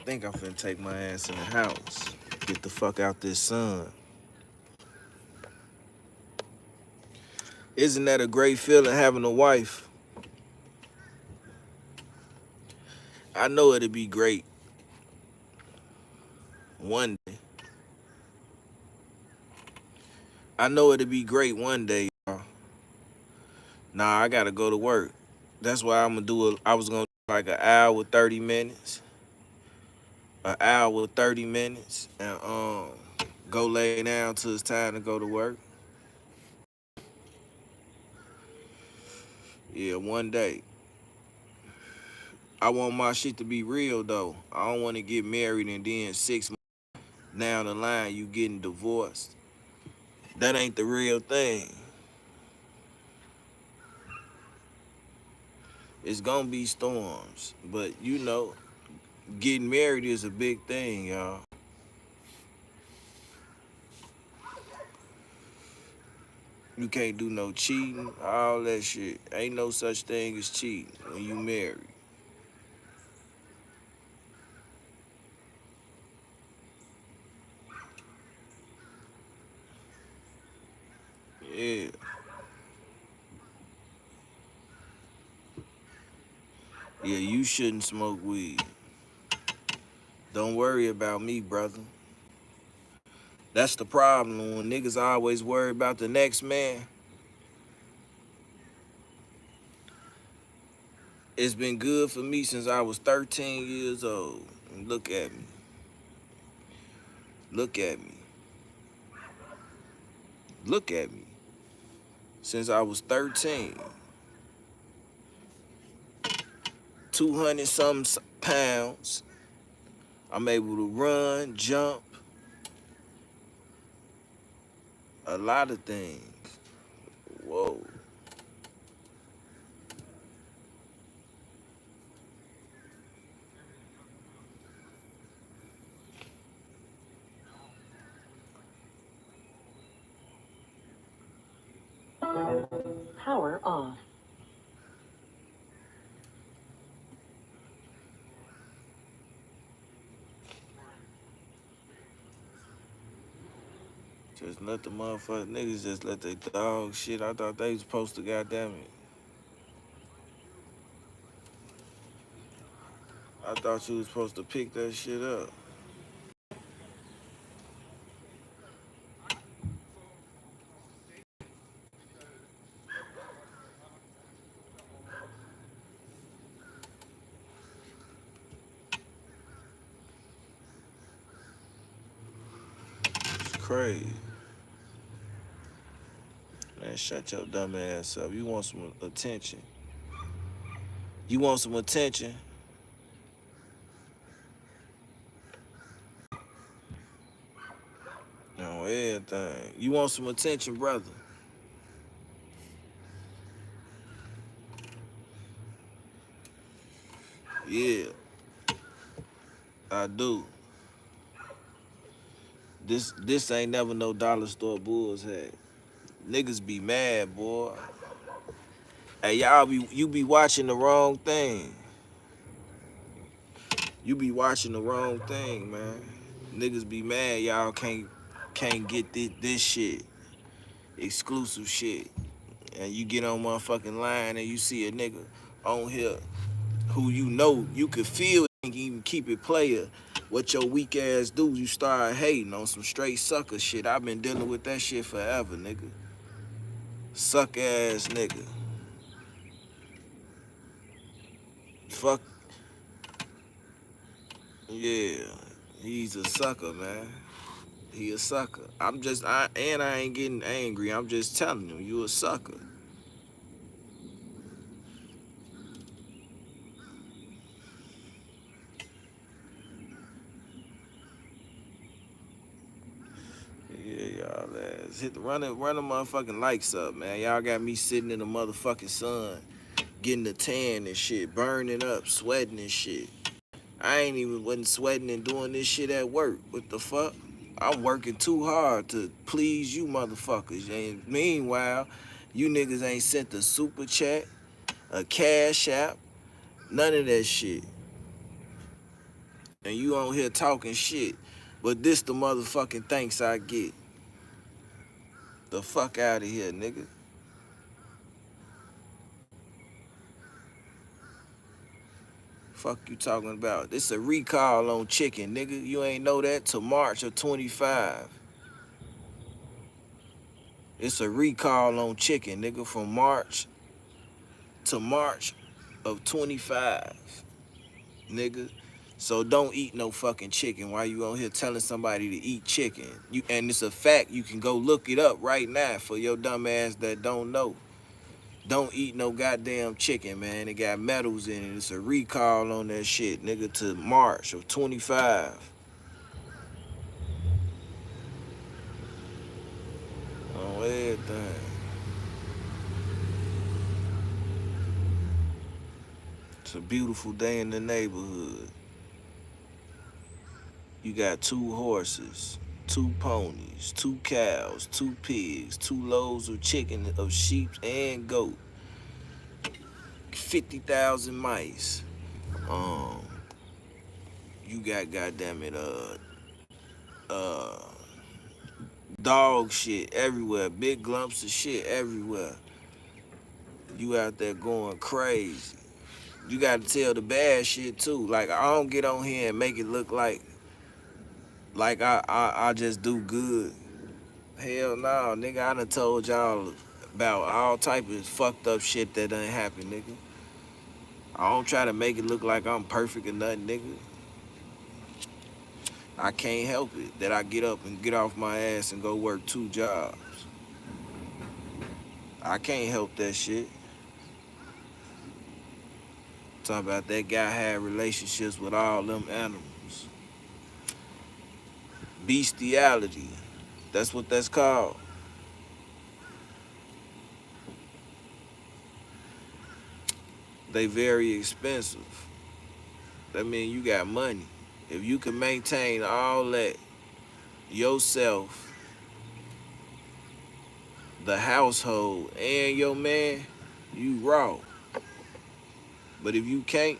think I'm finna take my ass in the house. Get the fuck out this sun. Isn't that a great feeling having a wife? I know it'd be great one day. I know it'd be great one day, y'all. Nah, I gotta go to work. That's why I'm gonna do I was gonna do like an hour 30 minutes. An hour 30 minutes and go lay down till it's time to go to work. Yeah, one day. I want my shit to be real though. I don't want to get married and then 6 months down the line you getting divorced. That ain't the real thing. It's gonna be storms, but you know, getting married is a big thing, y'all. You can't do no cheating, all that shit. Ain't no such thing as cheating when you married. Yeah. Yeah, you shouldn't smoke weed. Don't worry about me, brother. That's the problem. When niggas always worry about the next man, it's been good for me since I was 13 years old. And look at me. Look at me. Look at me. Since I was 13. 200 something pounds. I'm able to run, jump, a lot of things. Whoa. Power off. Just let the motherfuckers, niggas just let their dog shit. I thought they was supposed to, goddamn it. I thought you was supposed to pick that shit up. It's crazy. Man, shut your dumb ass up. You want some attention. You want some attention? No, everything. You want some attention, brother? Yeah, I do. This ain't never no dollar store bulls had. Niggas be mad, boy. Hey, you be watching the wrong thing. You be watching the wrong thing, man. Niggas be mad y'all can't get this shit. Exclusive shit. And you get on motherfucking line and you see a nigga on here who you know you could feel and even keep it player. What your weak ass do, you start hating on some straight sucker shit. I've been dealing with that shit forever, nigga. Suck ass nigga. Fuck. Yeah. He's a sucker, man. He a sucker. I ain't getting angry. I'm just telling you, you a sucker. Yeah, y'all ass. Run the motherfucking likes up, man. Y'all got me sitting in the motherfucking sun, getting the tan and shit, burning up, sweating and shit. Wasn't sweating and doing this shit at work. What the fuck? I'm working too hard to please you motherfuckers. And meanwhile, you niggas ain't sent a super chat, a cash app, none of that shit. And you on here talking shit. But this the motherfucking thanks I get. The fuck out of here, nigga. Fuck you talking about? This a recall on chicken, nigga. You ain't know that till March of 25. It's a recall on chicken, nigga, from March to March of 25, nigga. So don't eat no fucking chicken while you on here telling somebody to eat chicken. And it's a fact. You can go look it up right now for your dumb ass that don't know. don't eat no goddamn chicken, man. It got metals in it. It's a recall on that shit, nigga, to March of 25. On everything. It's a beautiful day in the neighborhood. You got 2 horses, 2 ponies, 2 cows, 2 pigs, 2 loads of chicken, of sheep and goat. 50,000 mice. You got goddamn it, dog shit everywhere, big lumps of shit everywhere. You out there going crazy. You gotta tell the bad shit too. Like, I don't get on here and make it look like I just do good. Hell no, nigga. I done told y'all about all type of fucked up shit that done happened, nigga. I don't try to make it look like I'm perfect or nothing, nigga. I can't help it that I get up and get off my ass and go work 2 jobs. I can't help that shit. Talking about that guy had relationships with all them animals. Bestiality. That's what that's called. They very expensive. That mean you got money. If you can maintain all that yourself, the household, and your man, you raw. But if you can't,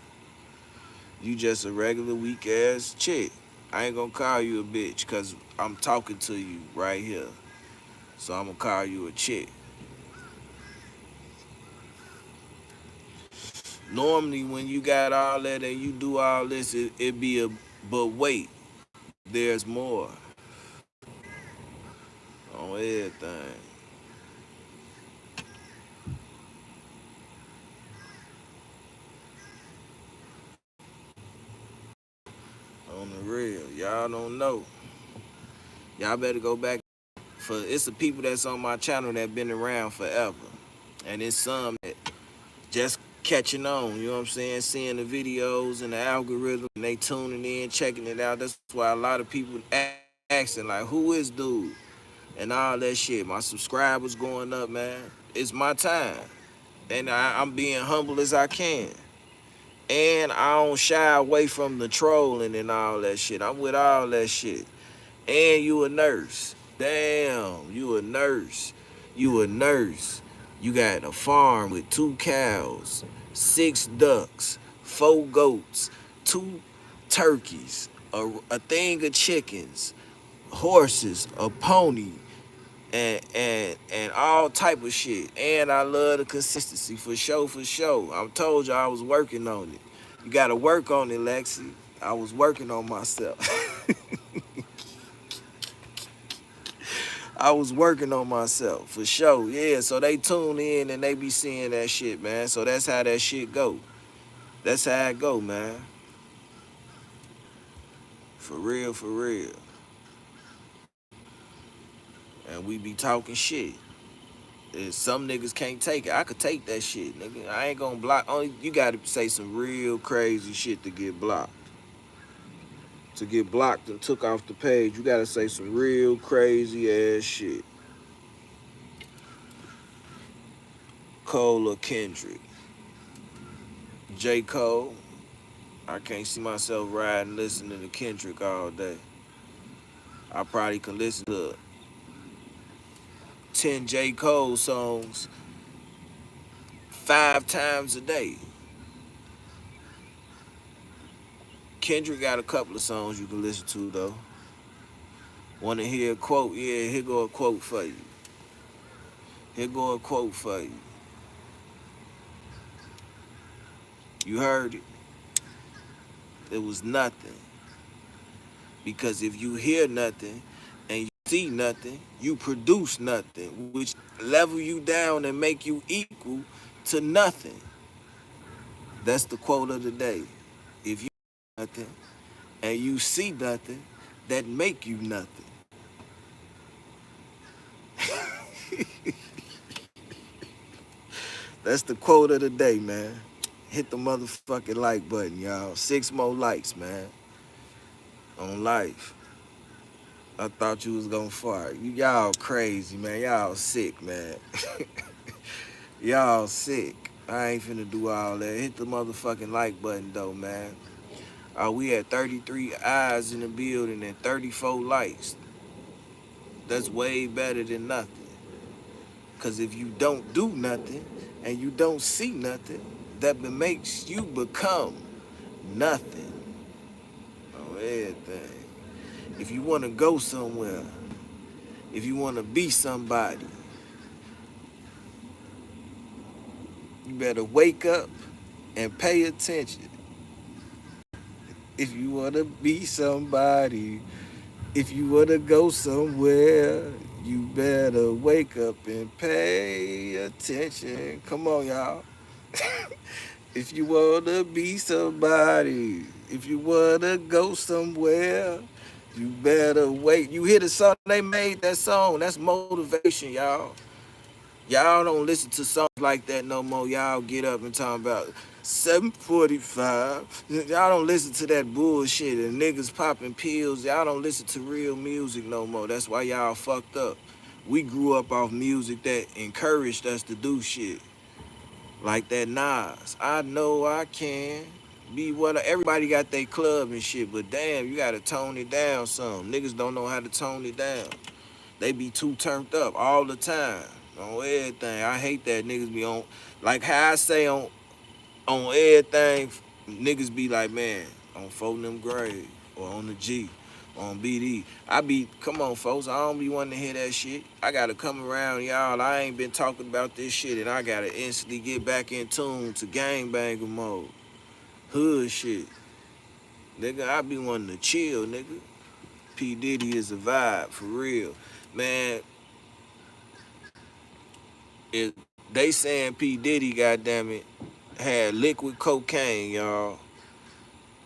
you just a regular weak ass chick. I ain't gonna call you a bitch because I'm talking to you right here. So I'm gonna call you a chick. Normally when you got all that and you do all this, it be a, but wait, there's more on everything. On the real, y'all don't know. Y'all better go back. It's the people that's on my channel that been around forever. And it's some that just catching on, you know what I'm saying? Seeing the videos and the algorithm, and they tuning in, checking it out. That's why a lot of people asking, like, who is dude? And all that shit. My subscribers going up, man. It's my time. And I'm being humble as I can. And I don't shy away from the trolling and all that shit. I'm with all that shit. And you a nurse. Damn, you a nurse. You a nurse. You got a farm with 2 cows, 6 ducks, 4 goats, 2 turkeys, a thing of chickens, horses, a pony, and all type of shit. And I love the consistency, for sure, for sure. I told you I was working on it. You gotta work on it, Lexi. I was working on myself. I was working on myself, for sure. Yeah, so they tune in and they be seeing that shit, man. So that's how that shit go. That's how it go, man. For real, for real. And we be talking shit. Some niggas can't take it. I could take that shit, nigga. I ain't gonna block. Only you gotta say some real crazy shit to get blocked. To get blocked and took off the page, you gotta say some real crazy ass shit. Cole or Kendrick. J. Cole. I can't see myself riding listening to Kendrick all day. I probably can listen to 10 J. Cole songs 5 times a day. Kendrick got a couple of songs you can listen to though. Wanna hear a quote? Yeah, here go a quote for you. Here go a quote for you. You heard it? It was nothing. Because if you hear nothing and you see nothing, you produce nothing, which level you down and make you equal to nothing. That's the quote of the day. If you hear nothing and you see nothing, that make you nothing. That's the quote of the day, man. Hit the motherfucking like button, y'all. 6 more likes, man. On life. I thought you was gonna fart. Y'all crazy, man. Y'all sick, man. Y'all sick. I ain't finna do all that. Hit the motherfucking like button, though, man. We had 33 eyes in the building and 34 likes. That's way better than nothing. Because if you don't do nothing and you don't see nothing, that makes you become nothing on everything. If you want to go somewhere, if you want to be somebody, you better wake up and pay attention. If you want to be somebody, if you want to go somewhere, you better wake up and pay attention. Come on, y'all. If you want to be somebody, if you want to go somewhere, you better wait. You hear the song? They made that song. That's motivation, y'all. Y'all don't listen to songs like that no more. Y'all get up and talk about 7:45. Y'all don't listen to that bullshit and niggas popping pills. Y'all don't listen to real music no more. That's why y'all fucked up. We grew up off music that encouraged us to do shit. Like that Nas. I know I can be what everybody got their club and shit, but damn, you gotta tone it down some. Niggas don't know how to tone it down. They be too turned up all the time on everything. I hate that niggas be on, like how I say on everything, niggas be like, man, on folding them grave or on the G, on BD. I be, come on, folks, I don't be wanting to hear that shit. I gotta come around, y'all. I ain't been talking about this shit, and I gotta instantly get back in tune to gangbanger mode. Hood shit. Nigga, I be wanting to chill, nigga. P. Diddy is a vibe, for real. Man, it, they saying P. Diddy, goddammit, had liquid cocaine, y'all.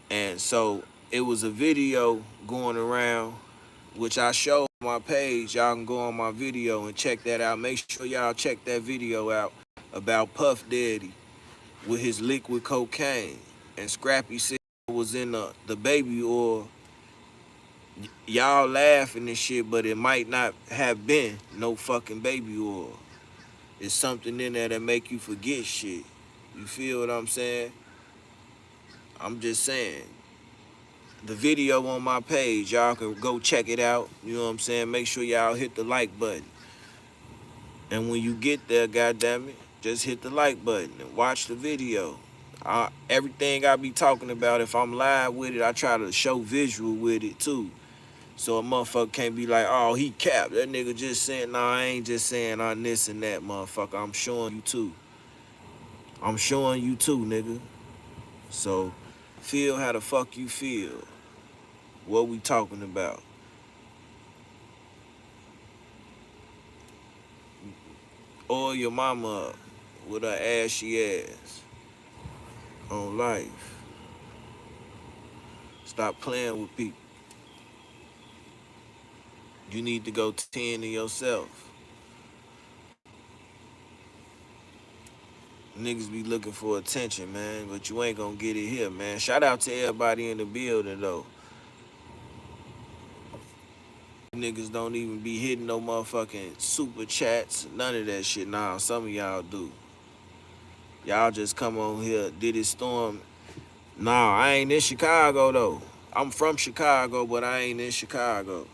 And so it was a video going around, which I showed on my page. Y'all can go on my video and check that out. Make sure y'all check that video out about Puff Daddy with his liquid cocaine. And Scrappy said it was in the baby oil. Y'all laughing and shit, but it might not have been no fucking baby oil. It's something in there that make you forget shit. You feel what I'm saying? I'm just saying. The video on my page, y'all can go check it out. You know what I'm saying? Make sure y'all hit the like button. And when you get there, goddammit, just hit the like button and watch the video. Everything I be talking about, if I'm live with it, I try to show visual with it too. So a motherfucker can't be like, oh, he capped. That nigga just saying, nah, I ain't just saying on this and that, motherfucker. I'm showing you too. I'm showing you too, nigga. So feel how the fuck you feel. What we talking about? Oil your mama up with her ashy ass on life. Stop playing with people. You need to go tend to yourself. Niggas be looking for attention, man, but you ain't gonna get it here, man. Shout out to everybody in the building, though. Niggas don't even be hitting no motherfucking super chats, none of that shit. Nah, some of y'all do. Y'all just come on here, did it storm. Nah, I ain't in Chicago, though. I'm from Chicago, but I ain't in Chicago.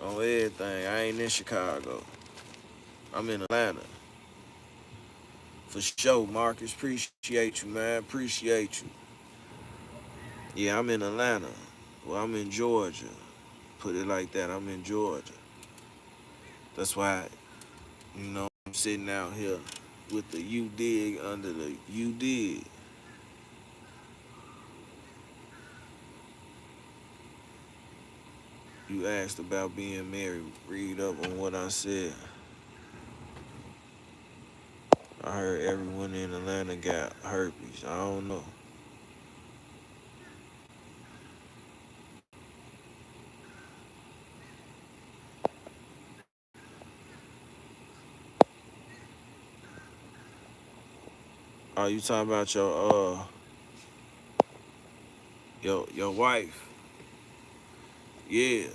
On everything, I ain't in Chicago. I'm in Atlanta. For sure, Marcus. Appreciate you, man. Appreciate you. Yeah, I'm in Atlanta. Well, I'm in Georgia. Put it like that. I'm in Georgia. That's why, I'm sitting out here with the U dig under the U dig. You asked about being married. Read up on what I said. I heard everyone in Atlanta got herpes. I don't know. Oh, you talking about your wife? Yeah.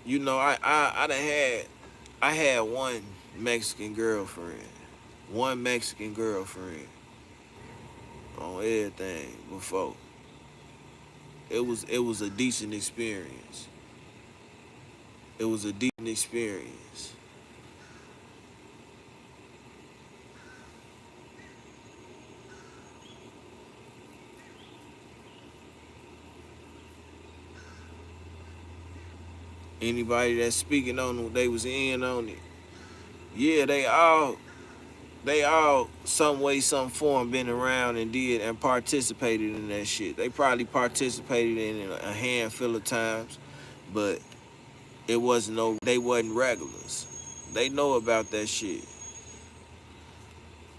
You know, I had one Mexican girlfriend. One Mexican girlfriend on everything before. It was a decent experience. It was a decent experience. Anybody that's speaking on it, they was in on it. Yeah, they all some way, some form been around and did and participated in that shit. They probably participated in it a handful of times, but they wasn't regulars. They know about that shit.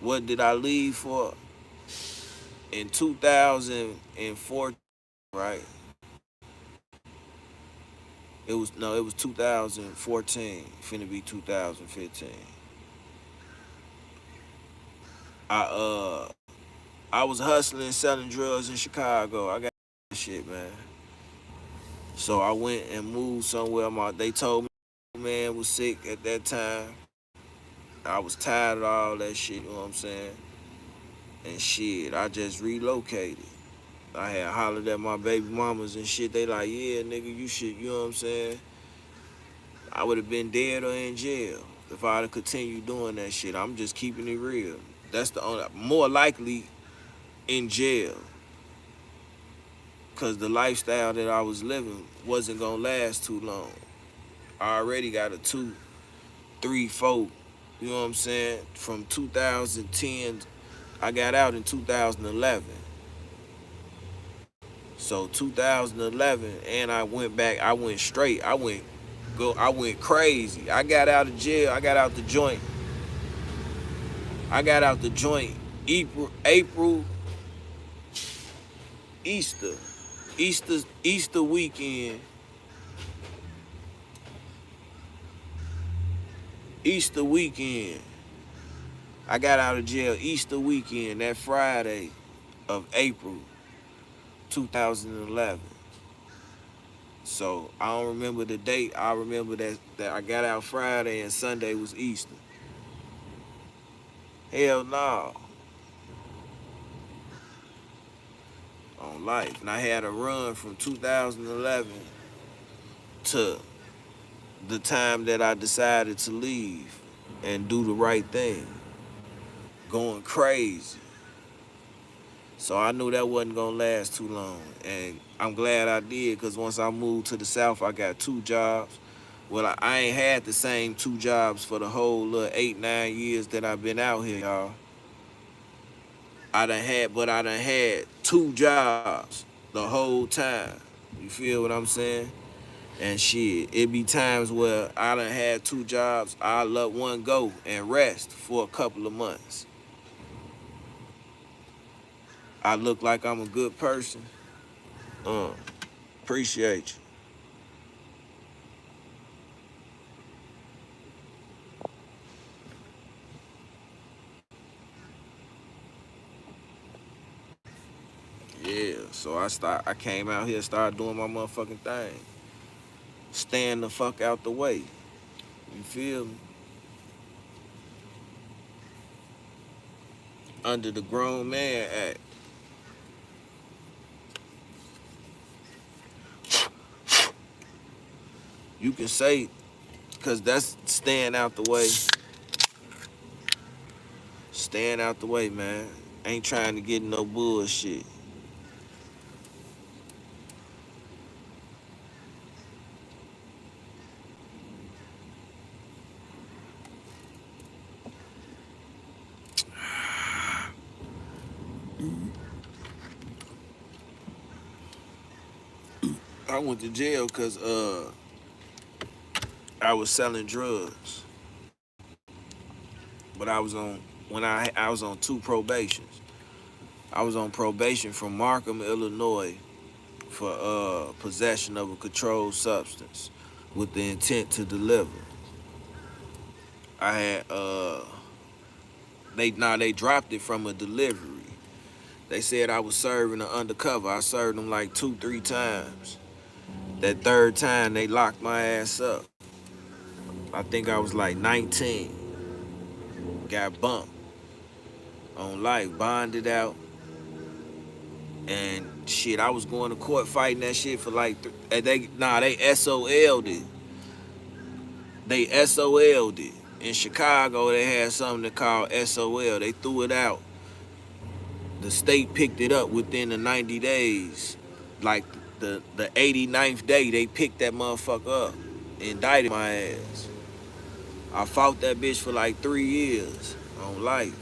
What did I leave for? In 2014, right? It was 2014, finna be 2015. I I was hustling, selling drugs in Chicago. I got shit, man. So I went and moved somewhere. They told me man was sick at that time. I was tired of all that shit, you know what I'm saying? And shit, I just relocated. I had hollered at my baby mamas and shit. They like, yeah, nigga, you should, you know what I'm saying? I would have been dead or in jail if I'd have continued doing that shit. I'm just keeping it real. That's the only, more likely in jail. Cause the lifestyle that I was living wasn't gonna last too long. I already got a 2, 3, 4, you know what I'm saying? From 2010, I got out in 2011. So 2011, and I went back, I went straight, I went crazy. I got out of jail, I got out the joint. I got out the joint April, Easter. Easter weekend. Easter weekend. I got out of jail Easter weekend, that Friday of April 2011. So I don't remember the date. I remember that I got out Friday and Sunday was Easter. Hell no. On life. And I had a run from 2011 to the time that I decided to leave and do the right thing. Going crazy. So I knew that wasn't gonna last too long. And I'm glad I did, because once I moved to the South, I got 2 jobs. Well, I ain't had the same 2 jobs for the whole little 8, 9 years that I've been out here, y'all. I done had 2 jobs the whole time. You feel what I'm saying? And shit, it be times where I done had 2 jobs, I let one go and rest for a couple of months. I look like I'm a good person. Appreciate you. Yeah, so I came out here, started doing my motherfucking thing. Stand the fuck out the way. You feel me? Under the Grown Man Act. You can say, because that's staying out the way. Staying out the way, man. Ain't trying to get no bullshit. I went to jail because I was selling drugs. But I was on, I was on 2 probations. I was on probation from Markham, Illinois for possession of a controlled substance with the intent to deliver. I had They dropped it from a delivery. They said I was serving an undercover. I served them like 2-3 times. That third time they locked my ass up. I think I was like 19. Got bumped on life, bonded out. And shit, I was going to court fighting that shit for like, they SOL'd it. They SOL'd it. In Chicago, they had something they called SOL. They threw it out. The state picked it up within the 90 days. Like the 89th day, they picked that motherfucker up, indicted my ass. I fought that bitch for like 3 years on life.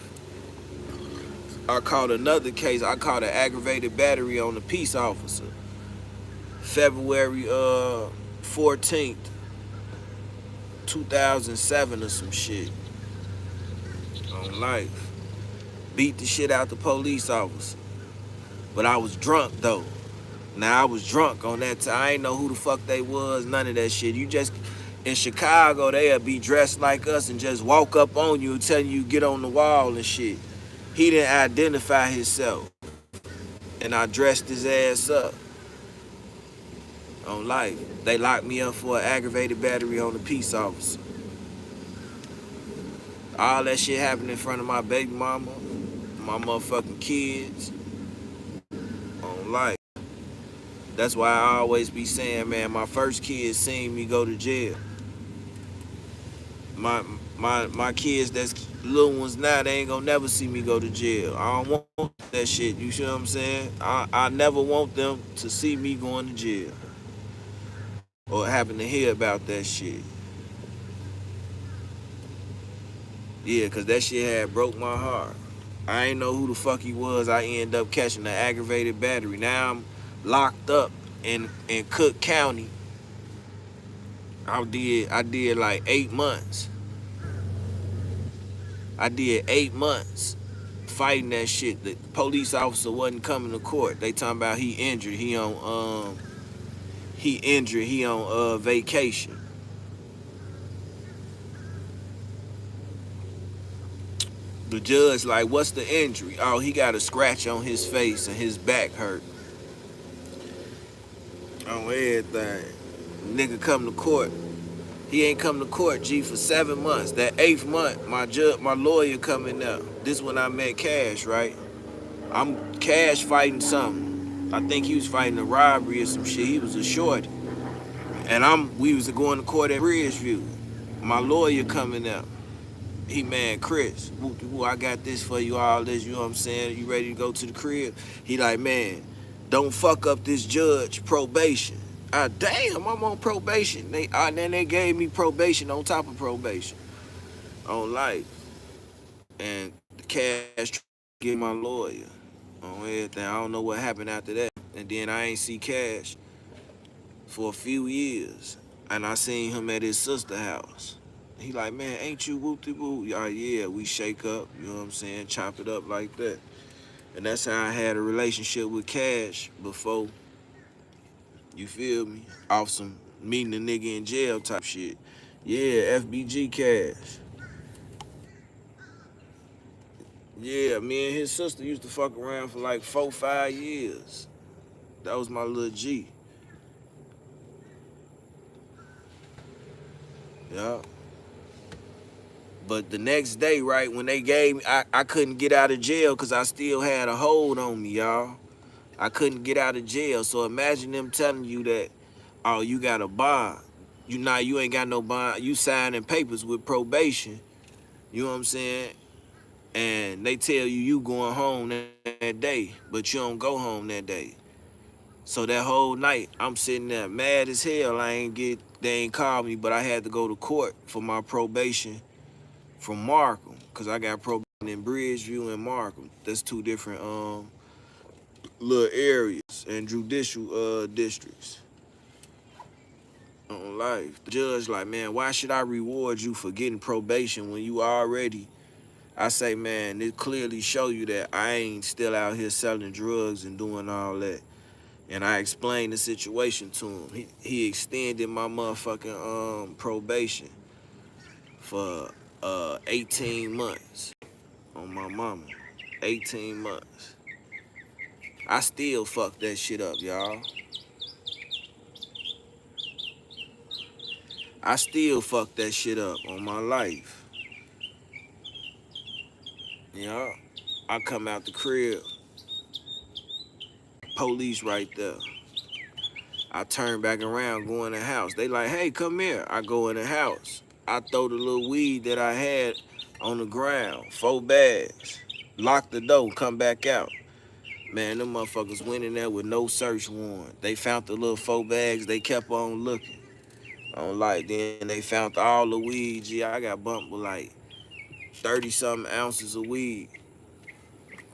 I caught another case. I caught an aggravated battery on a peace officer. February 14th, 2007 or some shit. On life. Beat the shit out the police officer. But I was drunk though. Now I was drunk on that time. I ain't know who the fuck they was, none of that shit. You just, in Chicago, they'll be dressed like us and just walk up on you and tell you get on the wall and shit. He didn't identify himself. And I dressed his ass up. On life. They locked me up for an aggravated battery on a peace officer. All that shit happened in front of my baby mama, my motherfucking kids. On life. That's why I always be saying, man, my first kids seen me go to jail. My kids that's little ones now, they ain't gonna never see me go to jail. I don't want that shit, you see what I'm saying? I never want them to see me going to jail. Or happen to hear about that shit. Yeah, cause that shit had broke my heart. I ain't know who the fuck he was. I ended up catching an aggravated battery. Now I'm locked up in Cook County. I did like 8 months. I did 8 months fighting that shit. The police officer wasn't coming to court. They talking about he injured. He on vacation. The judge like, what's the injury? Oh, he got a scratch on his face and his back hurt. On everything. Nigga come to court. He ain't come to court, G, for 7 months. That 8th month, my lawyer coming up. This when I met Cash, right? I'm Cash fighting something. I think he was fighting a robbery or some shit. He was a shorty. And we was going to court at Bridgeview. My lawyer coming up. He, man, Chris, I got this for you, all this, you know what I'm saying? You ready to go to the crib? He like, man, don't fuck up this judge probation. Damn, I'm on probation. Then they gave me probation on top of probation. On life. And the Cash to get my lawyer on everything. I don't know what happened after that. And then I ain't see Cash for a few years. And I seen him at his sister's house. He like, man, ain't you whoop-de-woo? Yeah, we shake up, you know what I'm saying? Chop it up like that. And that's how I had a relationship with Cash before, you feel me? Off some meeting a nigga in jail type shit. Yeah, FBG Cash. Yeah, me and his sister used to fuck around for like 4-5 years. That was my little G. Yeah. But the next day, right, when they gave me, I couldn't get out of jail because I still had a hold on me, y'all. I couldn't get out of jail. So imagine them telling you that, oh, you got a bond. You ain't got no bond. You signing papers with probation. You know what I'm saying? And they tell you going home that day, but you don't go home that day. So that whole night, I'm sitting there mad as hell. They ain't called me, but I had to go to court for my probation from Markham, because I got probation in Bridgeview and Markham. That's two different little areas and judicial districts. On life. The judge like, man, why should I reward you for getting probation when you already... I say, man, it clearly show you that I ain't still out here selling drugs and doing all that. And I explained the situation to him. He extended my motherfucking probation for 18 months on my mama. 18 months. I still fuck that shit up, y'all. I still fuck that shit up on my life. Yeah. I come out the crib. Police right there. I turn back around, go in the house. They like, hey, come here. I go in the house. I throw the little weed that I had on the ground, 4 bags. Lock the door, come back out. Man, them motherfuckers went in there with no search warrant. They found the little 4 bags. They kept on looking. On like, then they found all the weed. Gee, I got bumped with like 30-something ounces of weed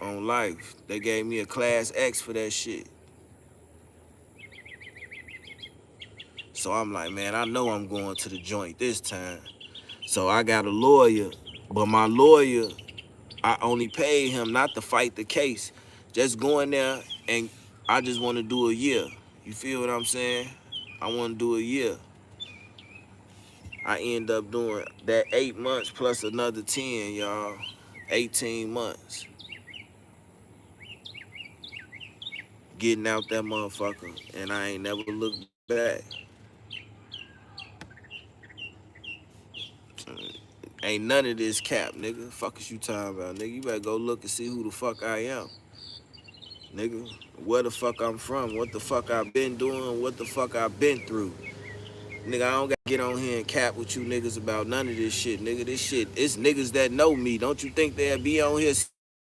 on life. They gave me a Class X for that shit. So I'm like, man, I know I'm going to the joint this time. So I got a lawyer, but my lawyer, I only paid him not to fight the case, just go in there and I just want to do a year. You feel what I'm saying? I want to do a year. I end up doing that 8 months plus another 10, y'all. 18 months. Getting out that motherfucker, and I ain't never looked back. Ain't none of this cap, nigga. Fuck is you talking about, nigga? You better go look and see who the fuck I am. Nigga, where the fuck I'm from, what the fuck I've been doing, what the fuck I've been through. Nigga, I don't gotta get on here and cap with you niggas about none of this shit, nigga. This shit, it's niggas that know me. Don't you think they'll be on here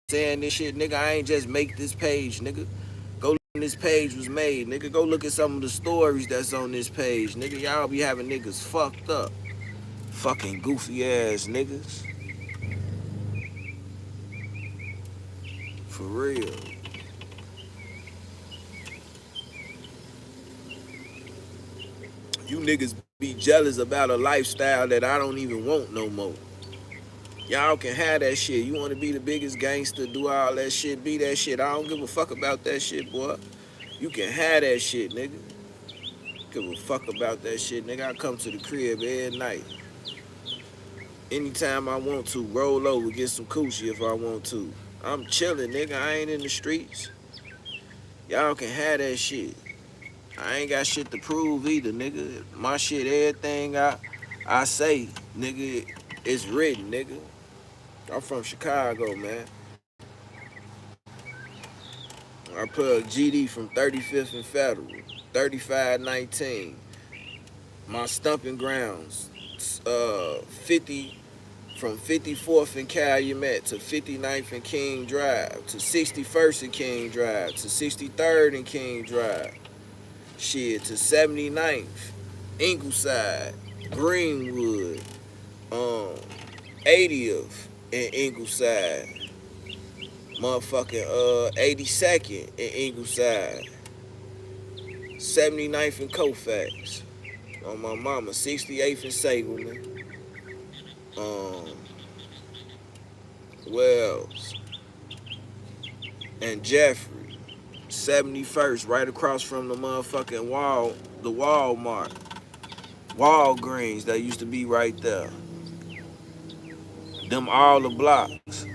saying this shit, nigga? I ain't just make this page, nigga. Go look when this page was made, nigga. Go look at some of the stories that's on this page, nigga. Y'all be having niggas fucked up. Fucking goofy ass niggas. For real. You niggas be jealous about a lifestyle that I don't even want no more. Y'all can have that shit. You want to be the biggest gangster, do all that shit, be that shit. I don't give a fuck about that shit, boy. You can have that shit, nigga. Give a fuck about that shit, nigga. I come to the crib every night. Anytime I want to, roll over, get some coochie if I want to. I'm chilling, nigga. I ain't in the streets. Y'all can have that shit. I ain't got shit to prove either, nigga. My shit, everything I say, nigga, it's written, nigga. I'm from Chicago, man. I plug GD from 35th and Federal, 3519. My stumping grounds, 50 from 54th and Calumet to 59th and King Drive to 61st and King Drive to 63rd and King Drive. Shit, to 79th, Ingleside, Greenwood, 80th in Ingleside. Motherfucking 82nd in Ingleside, 79th in Colfax, on my mama, 68th in Sagelman, Wells, and Jeffrey, 71st, right across from the motherfucking the Walmart, Walgreens that used to be right there. Them all the blocks.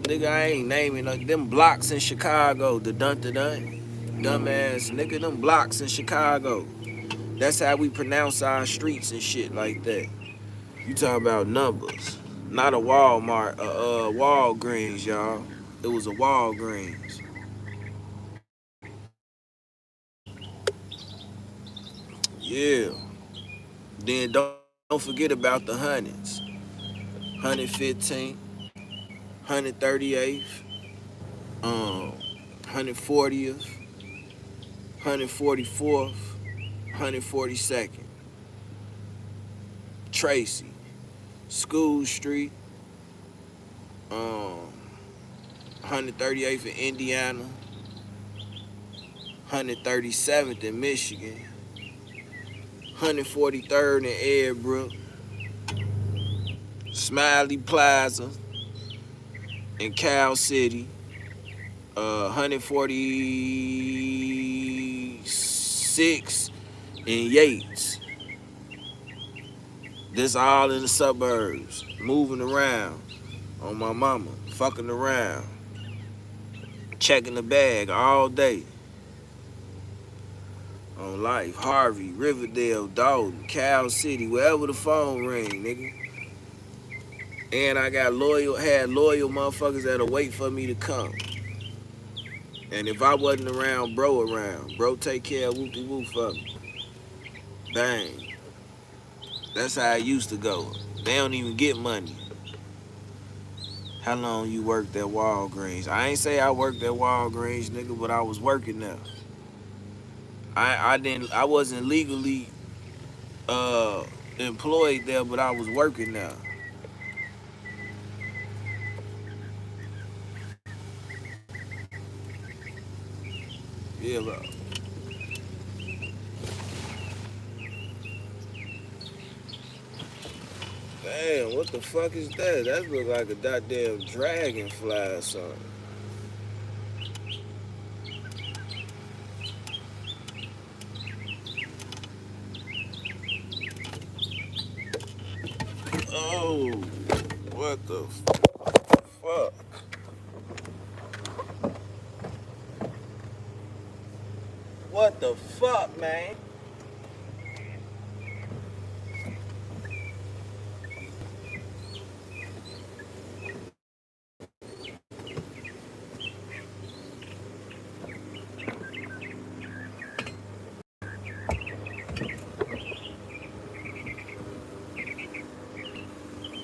Nigga, I ain't naming them blocks in Chicago, the dun-dun-dun. Dumbass nigga, them blocks in Chicago. That's how we pronounce our streets and shit like that. You talking about numbers. Not a Walmart, Walgreens, y'all. It was a Walgreens. Yeah. Then don't forget about the hundreds. 115th, 138th, 140th, 144th, 142nd. Tracy, School Street, 138th in Indiana, 137th in Michigan, 143rd in Airbrook, Smiley Plaza in Cal City, 146 in Yates, This all in the suburbs, moving around on my mama, fucking around, checking the bag all day. On life, Harvey, Riverdale, Dalton, Cal City, wherever the phone ring, nigga. And I got had loyal motherfuckers that'll wait for me to come. And if I wasn't around, bro take care of whoop-de-whoop for me. Bang. That's how it used to go. They don't even get money. How long you worked at Walgreens? I ain't say I worked at Walgreens, nigga, but I was working there. I wasn't legally employed there, but I was working there. Yeah, bro. Damn, what the fuck is that? That look like a goddamn dragonfly or something. Oh, what the fuck? What the fuck, man?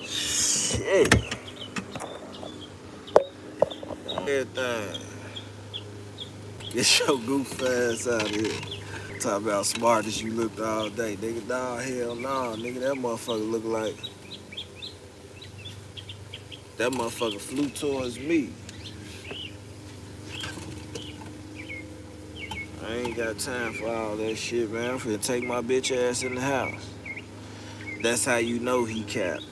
Shit. Everything. Get your goof ass out of here. Talk about smart as you looked all day. Nigga, nah, hell nah. Nigga, that motherfucker look like... That motherfucker flew towards me. I ain't got time for all that shit, man. I'm finna take my bitch ass in the house. That's how you know he capped.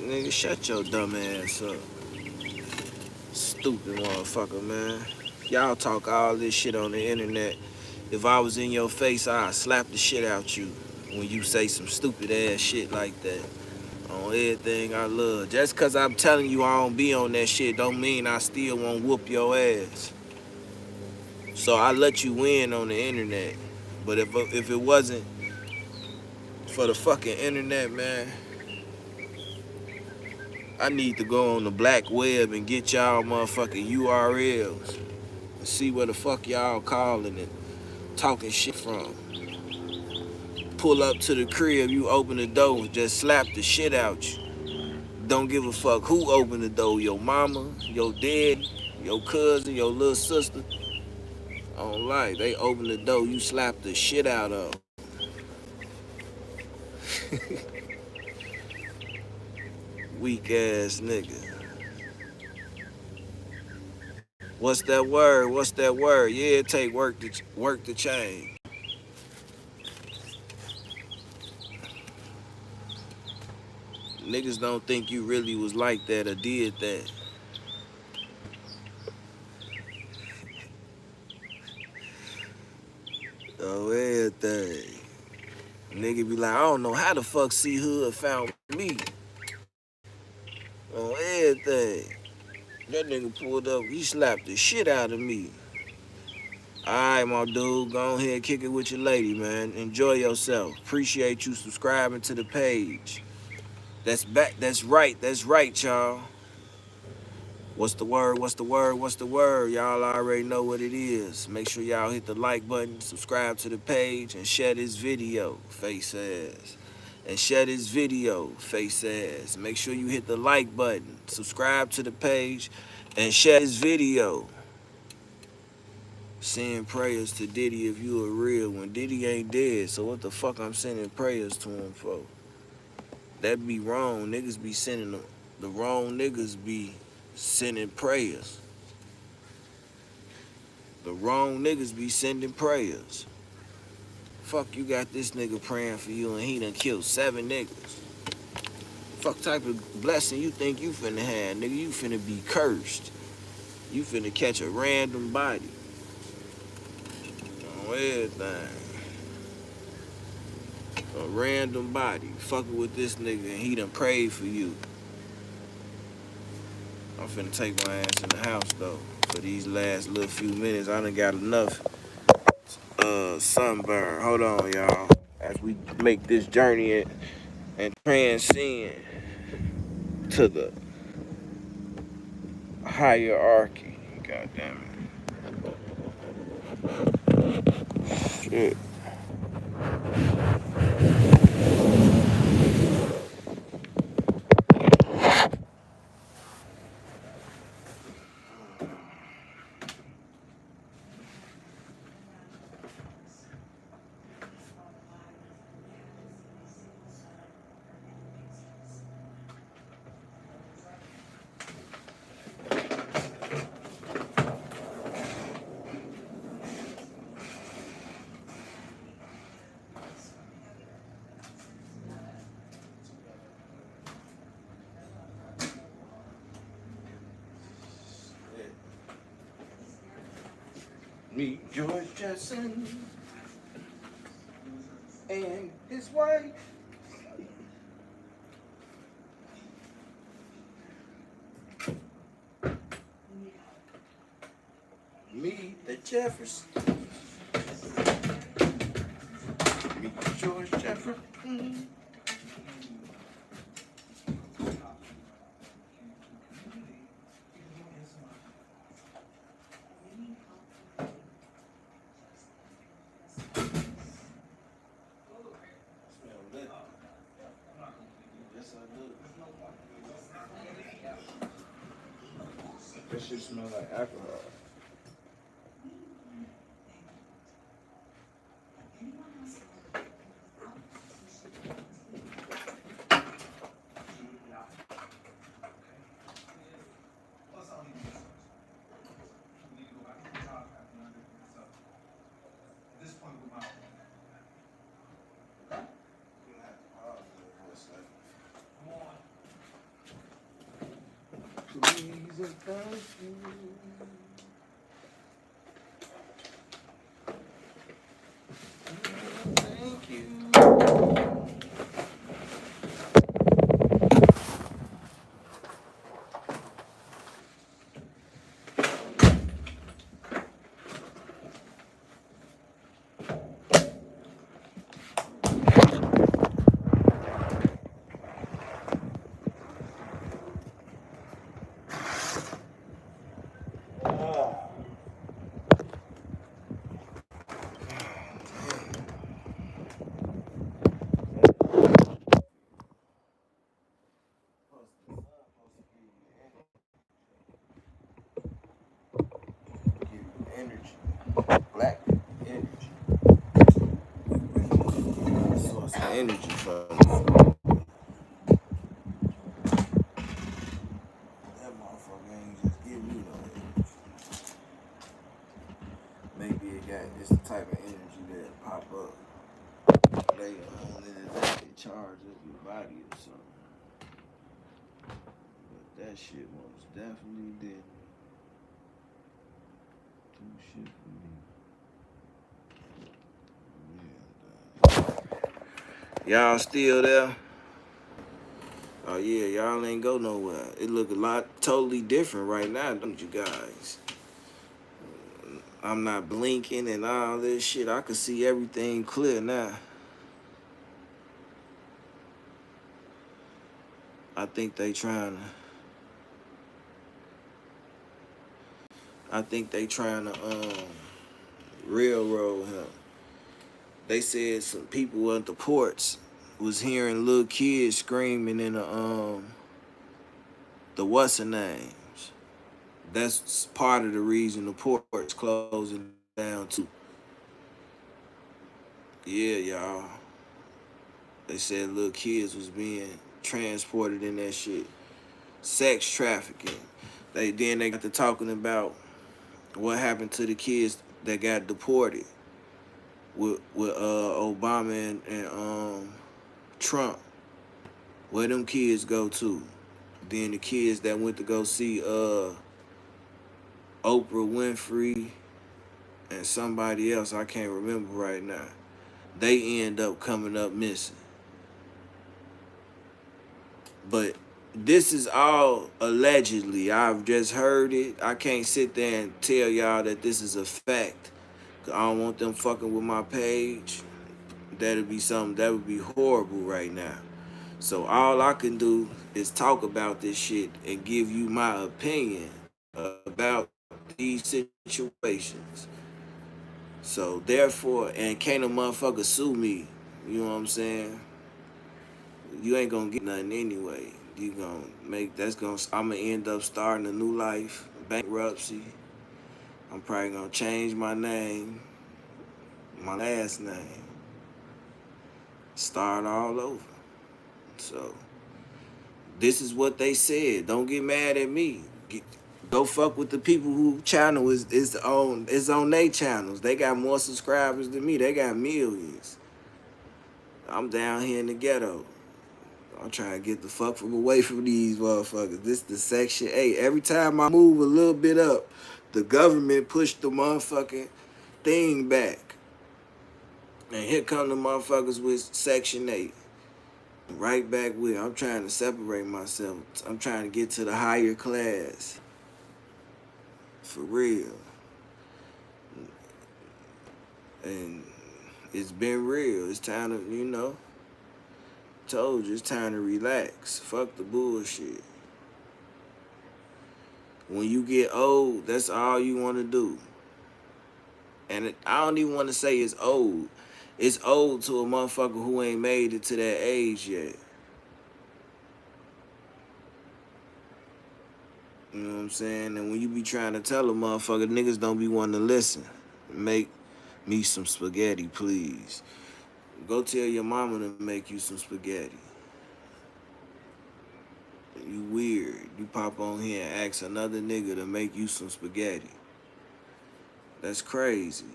Nigga, shut your dumb ass up. Stupid motherfucker, man. Y'all talk all this shit on the internet. If I was in your face, I'd slap the shit out you when you say some stupid ass shit like that. On everything I love. Just cause I'm telling you I don't be on that shit don't mean I still won't whoop your ass. So I let you win on the internet. But if it wasn't for the fucking internet, man, I need to go on the black web and get y'all motherfucking URLs and see where the fuck y'all calling and talking shit from. Pull up to the crib, you open the door, just slap the shit out you. Don't give a fuck who opened the door, your mama, your dad, your cousin, your little sister. On life, they open the door, you slap the shit out of them. Weak ass nigga. What's that word? What's that word? Yeah, it take work to change. Niggas don't think you really was like that or did that. Oh, everything. Nigga be like, I don't know how the fuck CEE-HOOD found me. On everything. That nigga pulled up, he slapped the shit out of me. Alright, my dude, go ahead and kick it with your lady, man. Enjoy yourself. Appreciate you subscribing to the page. That's right, y'all. What's the word? What's the word? What's the word? Y'all already know what it is. Make sure y'all hit the like button, subscribe to the page, and share this video, face ass. And share this video, face ass. Make sure you hit the like button, subscribe to the page, and share this video. Send prayers to Diddy if you a real one. Diddy ain't dead, so what the fuck I'm sending prayers to him for? That be wrong. Niggas be sending them. The wrong niggas be sending prayers. The wrong niggas be sending prayers. Fuck, you got this nigga praying for you and he done killed 7 niggas. Fuck type of blessing you think you finna have, nigga? You finna be cursed. You finna catch a random body. On everything. A random body fucking with this nigga and he done prayed for you. I'm finna take my ass in the house though. For these last little few minutes, I done got enough sunburn. Hold on, y'all. As we make this journey and transcend to the hierarchy. God damn it. Shit. Meet George Jetson and his wife. Meet the Jefferson. Meet George Jefferson. That shit smell like alcohol. Please and thank you. Thank you. Energy. Black energy. Source of energy for me. That motherfucker ain't just give me no energy. Maybe it's the type of energy that pop up later on in the day. It charge up your body or something. But that shit most definitely didn't do shit for me. Yeah, y'all still there? Oh yeah, y'all ain't go nowhere. It look a lot totally different right now, don't you guys? I'm not blinking and all this shit. I can see everything clear now. I think they trying to railroad him. They said some people at the ports was hearing little kids screaming in the what's her names. That's part of the reason the port's closing down too. Yeah, y'all. They said little kids was being transported in that shit. Sex trafficking. They got to talking about what happened to the kids that got deported with Obama and Trump. Where them kids go to? Then the kids that went to go see Oprah Winfrey and somebody else I can't remember right now. they end up coming up missing. But this is all allegedly. I've just heard it. I can't sit there and tell y'all that this is a fact. 'Cause I don't want them fucking with my page. That'd be something that would be horrible right now. So all I can do is talk about this shit and give you my opinion about these situations. So therefore, and can't a motherfucker sue me. You know what I'm saying? You ain't gonna get nothing anyway. You gonna make I'm gonna end up starting a new life, bankruptcy. I'm probably gonna change my name, my last name, start all over. So this is what they said. Don't get mad at me. Go fuck with the people who channel is on their channels. They got more subscribers than me. They got millions. I'm down here in the ghetto. I'm trying to get the fuck away from these motherfuckers. This the Section 8. Every time I move a little bit up, the government pushed the motherfucking thing back. And here come the motherfuckers with Section 8. Right back with. I'm trying to separate myself. I'm trying to get to the higher class. For real. And it's been real. It's time to, told you, it's time to relax. Fuck the bullshit. When you get old, that's all you want to do. And I don't even want to say it's old. It's old to a motherfucker who ain't made it to that age yet. You know what I'm saying? And when you be trying to tell a motherfucker, niggas don't be wanting to listen. Make me some spaghetti, please. Go tell your mama to make you some spaghetti. You weird. You pop on here and ask another nigga to make you some spaghetti. That's crazy.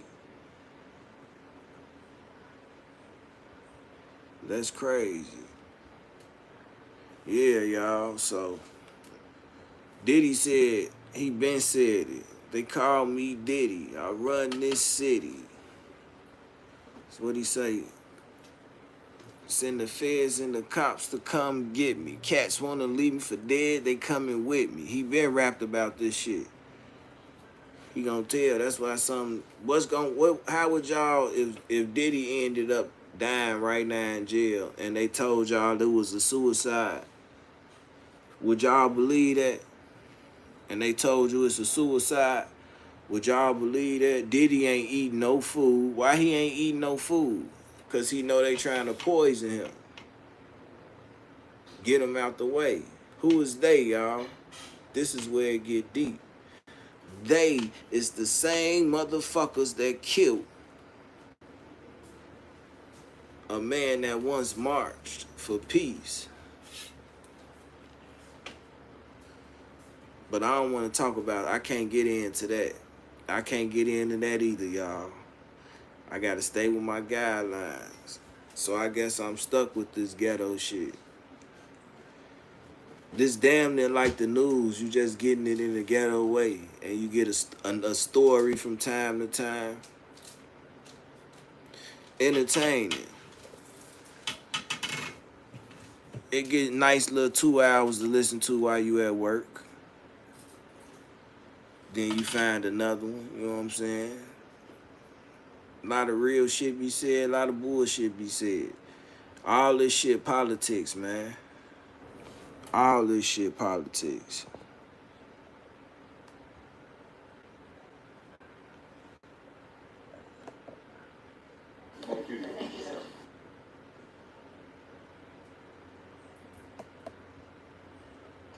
That's crazy. Yeah, y'all. So, Diddy said, he been said it. They call me Diddy. I run this city. That's what he say. Send the feds and the cops to come get me. Cats want to leave me for dead, they coming with me. He been rapped about this shit. He gonna tell. That's why how would y'all, if Diddy ended up dying right now in jail and they told y'all it was a suicide, would y'all believe that? And they told you it's a suicide, would y'all believe that? Diddy ain't eating no food. Why he ain't eating no food? Because he know they trying to poison him. Get him out the way. Who is they, y'all? This is where it get deep. They is the same motherfuckers that killed a man that once marched for peace. But I don't want to talk about it. I can't get into that. I can't get into that either, y'all. I gotta stay with my guidelines. So I guess I'm stuck with this ghetto shit. This damn near like the news. You just getting it in the ghetto way. And you get a story from time to time. Entertaining. It get nice little 2 hours to listen to while you at work. Then you find another one. You know what I'm saying? A lot of real shit be said, a lot of bullshit be said. All this shit politics, man. All this shit politics.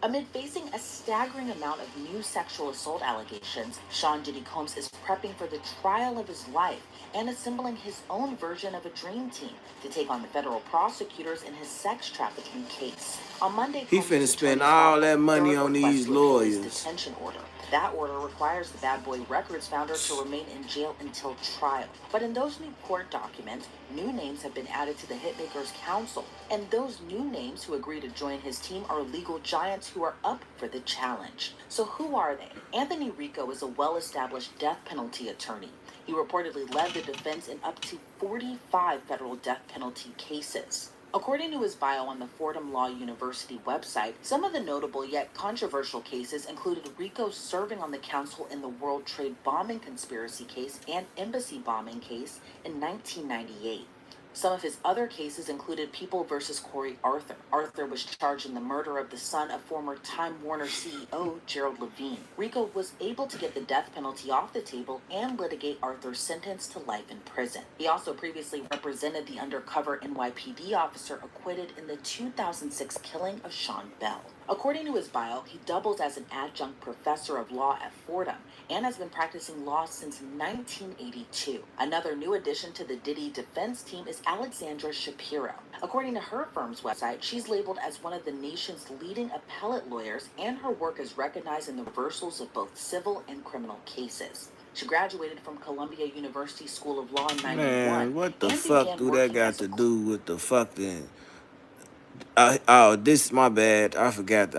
Amid facing a staggering amount of new sexual assault allegations, Sean Diddy Combs is prepping for the trial of his life and assembling his own version of a dream team to take on the federal prosecutors in his sex trafficking case. On Monday, he finna spend all that money on these lawyers. Detention order. That order requires the Bad Boy Records founder to remain in jail until trial. But in those new court documents, new names have been added to the Hitmakers Council. And those new names who agree to join his team are legal giants who are up for the challenge. So who are they? Anthony Rico is a well-established death penalty attorney. He reportedly led the defense in up to 45 federal death penalty cases. According to his bio on the Fordham Law University website, some of the notable yet controversial cases included Rico serving on the counsel in the World Trade bombing conspiracy case and embassy bombing case in 1998. Some of his other cases included People versus Corey Arthur. Arthur was charged in the murder of the son of former Time Warner CEO Gerald Levine. Rico was able to get the death penalty off the table and litigate Arthur's sentence to life in prison. He also previously represented the undercover NYPD officer acquitted in the 2006 killing of Sean Bell. According to his bio, he doubles as an adjunct professor of law at Fordham and has been practicing law since 1982. Another new addition to the Diddy defense team is Alexandra Shapiro. According to her firm's website, she's labeled as one of the nation's leading appellate lawyers, and her work is recognized in the reversals of both civil and criminal cases. She graduated from Columbia University School of Law in 91. Man, what the fuck do that got to do with the fucking... oh, this, my bad. I forgot.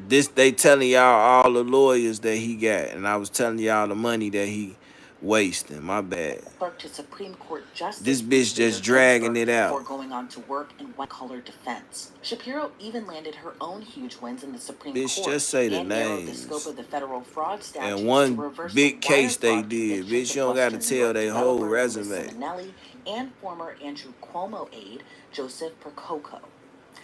This, they telling y'all all the lawyers that he got, and I was telling y'all the money that he wasting. My bad. Clerk to Supreme Court Justice. This bitch just dragging it out. Before going on to work in white-collar defense. Shapiro even landed her own huge wins in the Supreme Court. Bitch, just say the and narrowed names. the scope of the federal fraud statute And one to reverse big the case they fraud did. convictions Bitch, you don't of got to Western tell their whole developer Louis resume. Simonelli and former Andrew Cuomo aide Joseph Percoco.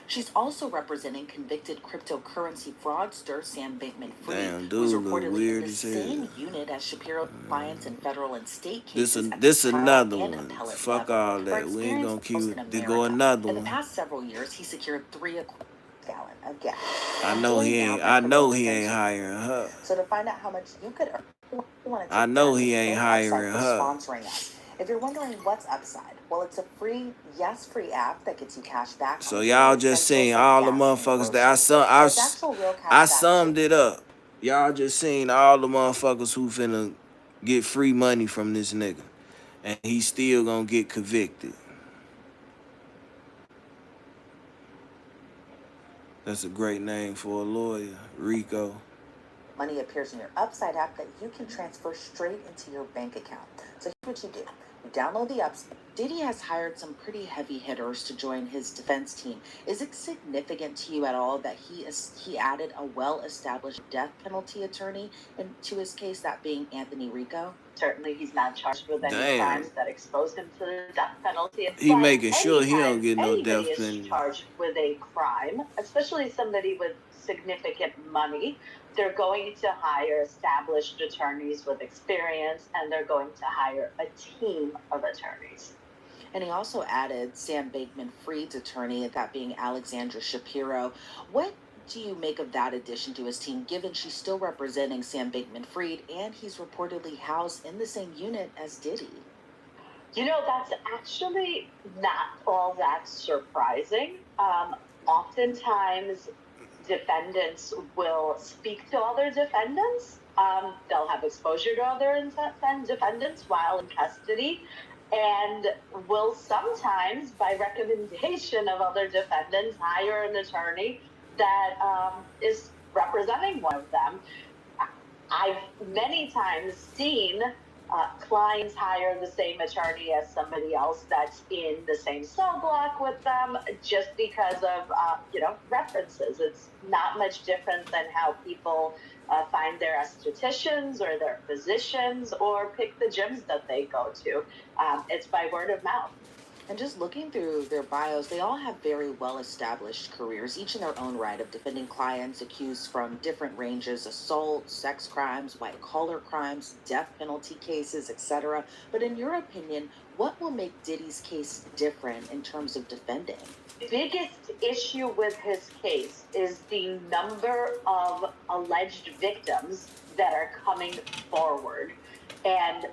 She's also representing convicted cryptocurrency fraudster Sam Bankman-Fried, who was reportedly in the same unit as Shapiro's clients in federal and state cases. This another one. Fuck all that. We ain't gonna keep. They go another one. In the past several years, he secured 3 gallon of gas. I know he ain't hiring her. So to find out how much you could earn, I know he ain't hiring her. Sponsoring us. If you're wondering what's Upside, well, it's a free app that gets you cash back. So y'all just seen all the motherfuckers that I summed it up. Y'all just seen all the motherfuckers who finna get free money from this nigga, and he still gonna get convicted. That's a great name for a lawyer, Rico. Money appears in your Upside app that you can transfer straight into your bank account. So here's what you do. You download the Upside. Diddy has hired some pretty heavy hitters to join his defense team. Is it significant to you at all that he added a well-established death penalty attorney into his case, that being Anthony Rico? Certainly, he's not charged with any crimes that exposed him to the death penalty. He making sure he don't get no death penalty. Anybody is charged with a crime, especially somebody with significant money. They're going to hire established attorneys with experience, and they're going to hire a team of attorneys. And he also added Sam Bankman-Fried's attorney, that being Alexandra Shapiro. What do you make of that addition to his team, given she's still representing Sam Bankman-Fried and he's reportedly housed in the same unit as Diddy? You know, that's actually not all that surprising. Oftentimes, defendants will speak to other defendants. They'll have exposure to other defendants while in custody, and will sometimes, by recommendation of other defendants, hire an attorney that is representing one of them. I've many times seen clients hire the same attorney as somebody else that's in the same cell block with them, just because of references. It's not much different than how people find their estheticians or their physicians or pick the gyms that they go to. It's by word of mouth. And just looking through their bios, they all have very well-established careers, each in their own right, of defending clients accused from different ranges: assault, sex crimes, white-collar crimes, death penalty cases, etc. But in your opinion, what will make Diddy's case different in terms of defending? The biggest issue with his case is the number of alleged victims that are coming forward. And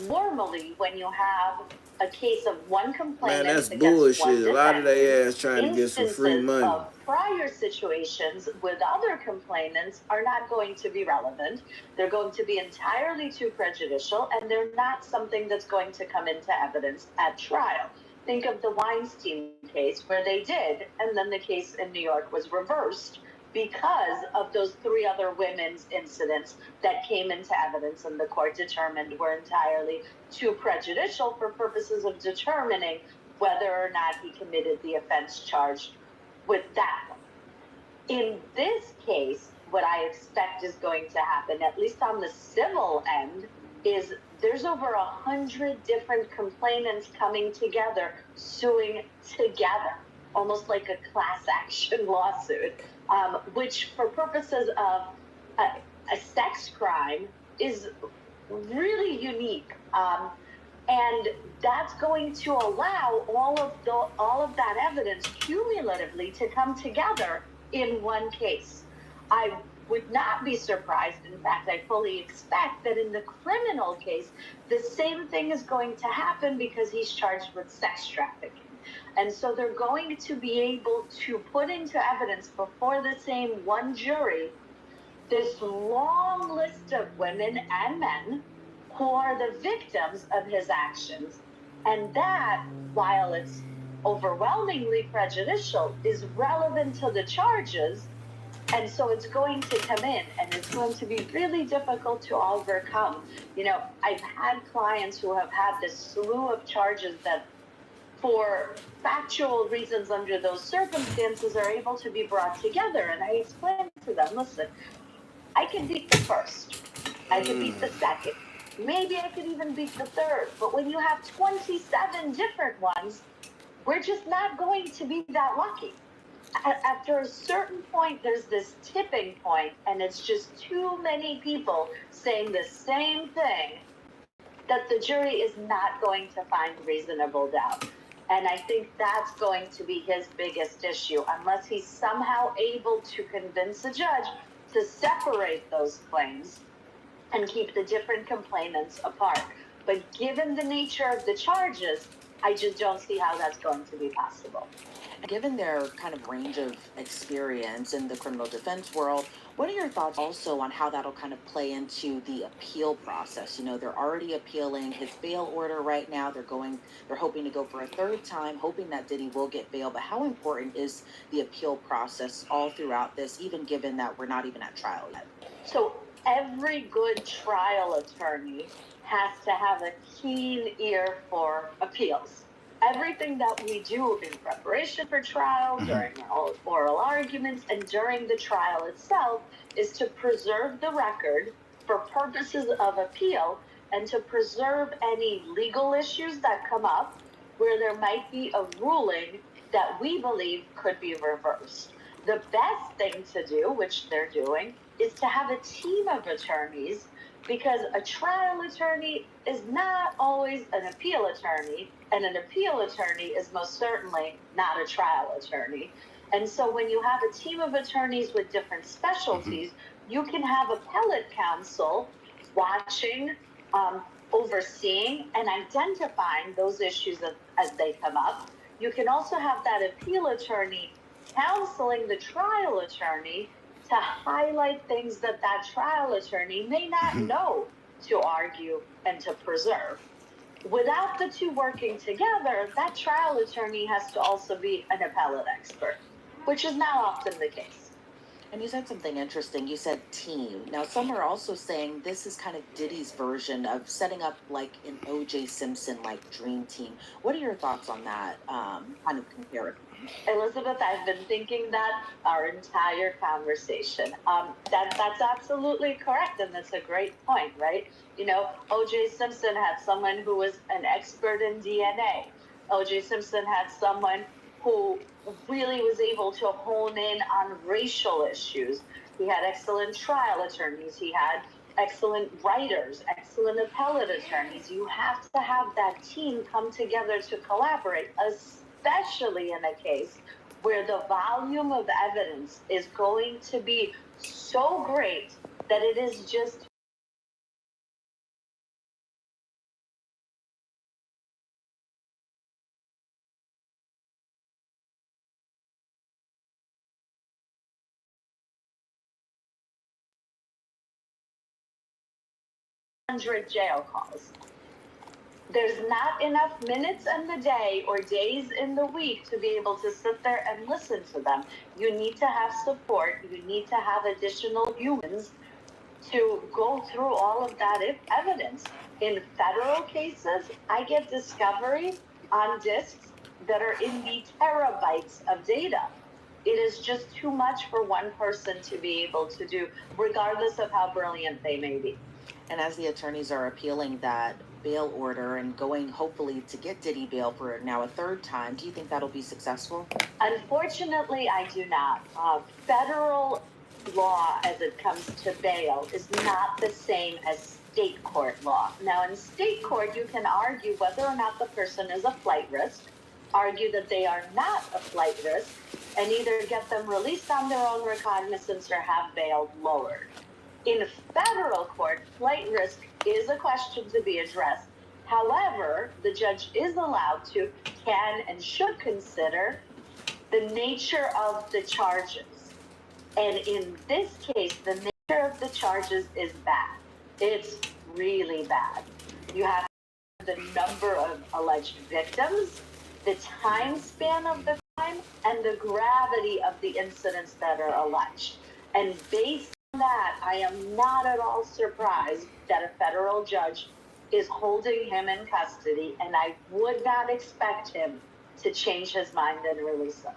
normally, when you have a case of one complainant, man, that's against bullshit. one A lot of they ass defendant, trying to get some free money. Of prior situations with other complainants are not going to be relevant. They're going to be entirely too prejudicial, and they're not something that's going to come into evidence at trial. Think of the Weinstein case, where they did, and then the case in New York was reversed because of those 3 other women's incidents that came into evidence and the court determined were entirely too prejudicial for purposes of determining whether or not he committed the offense charged with that one. In this case, what I expect is going to happen, at least on the civil end, is there's over 100 different complainants coming together, suing together, almost like a class action lawsuit, which for purposes of a sex crime is really unique. And that's going to allow all of that evidence cumulatively to come together in one case. I would not be surprised. In fact, I fully expect that in the criminal case, the same thing is going to happen because he's charged with sex trafficking. And so they're going to be able to put into evidence before the same one jury this long list of women and men who are the victims of his actions. And that, while it's overwhelmingly prejudicial, is relevant to the charges. And so it's going to come in and it's going to be really difficult to overcome. You know, I've had clients who have had this slew of charges that, for factual reasons under those circumstances, are able to be brought together. And I explain to them, listen, I can beat the first, I can beat the second, maybe I could even beat the third, but when you have 27 different ones, we're just not going to be that lucky. After a certain point, there's this tipping point, and it's just too many people saying the same thing that the jury is not going to find reasonable doubt. And I think that's going to be his biggest issue, unless he's somehow able to convince a judge to separate those claims and keep the different complainants apart. But given the nature of the charges, I just don't see how that's going to be possible. Given their kind of range of experience in the criminal defense world, what are your thoughts also on how that'll kind of play into the appeal process? You know, they're already appealing his bail order right now. They're hoping to go for a 3rd time, hoping that Diddy will get bail. But how important is the appeal process all throughout this, even given that we're not even at trial yet? So every good trial attorney has to have a keen ear for appeals. Everything that we do in preparation for trial, during oral arguments, and during the trial itself is to preserve the record for purposes of appeal and to preserve any legal issues that come up where there might be a ruling that we believe could be reversed. The best thing to do, which they're doing, is to have a team of attorneys, because a trial attorney is not always an appeal attorney, and an appeal attorney is most certainly not a trial attorney. And so when you have a team of attorneys with different specialties, you can have appellate counsel watching, overseeing, and identifying those issues as they come up. You can also have that appeal attorney counseling the trial attorney to highlight things that trial attorney may not know to argue and to preserve. Without the two working together, that trial attorney has to also be an appellate expert, which is not often the case. And you said something interesting. You said team. Now, some are also saying this is kind of Diddy's version of setting up like an O.J. Simpson-like dream team. What are your thoughts on that kind of comparison? Elizabeth, I've been thinking that our entire conversation. That's absolutely correct, and that's a great point, right? You know, O.J. Simpson had someone who was an expert in DNA. O.J. Simpson had someone who really was able to hone in on racial issues. He had excellent trial attorneys. He had excellent writers, excellent appellate attorneys. You have to have that team come together to collaborate, especially in a case where the volume of evidence is going to be so great that it is just jail calls. There's not enough minutes in the day or days in the week to be able to sit there and listen to them. You need to have support. You need to have additional humans to go through all of that evidence. In federal cases, I get discovery on disks that are in the terabytes of data. It is just too much for one person to be able to do, regardless of how brilliant they may be. And as the attorneys are appealing that bail order and going hopefully to get Diddy bail for now a third time, do you think that'll be successful? Unfortunately, I do not. Federal law as it comes to bail is not the same as state court law. Now, in state court, you can argue whether or not the person is a flight risk, argue that they are not a flight risk, and either get them released on their own recognizance or have bail lowered. In federal court, flight risk is a question to be addressed. However, the judge is allowed to, can, and should consider the nature of the charges. And in this case, the nature of the charges is bad. It's really bad. You have the number of alleged victims, the time span of the crime, and the gravity of the incidents that are alleged. And based on that, I am not at all surprised that a federal judge is holding him in custody, and I would not expect him to change his mind and release him.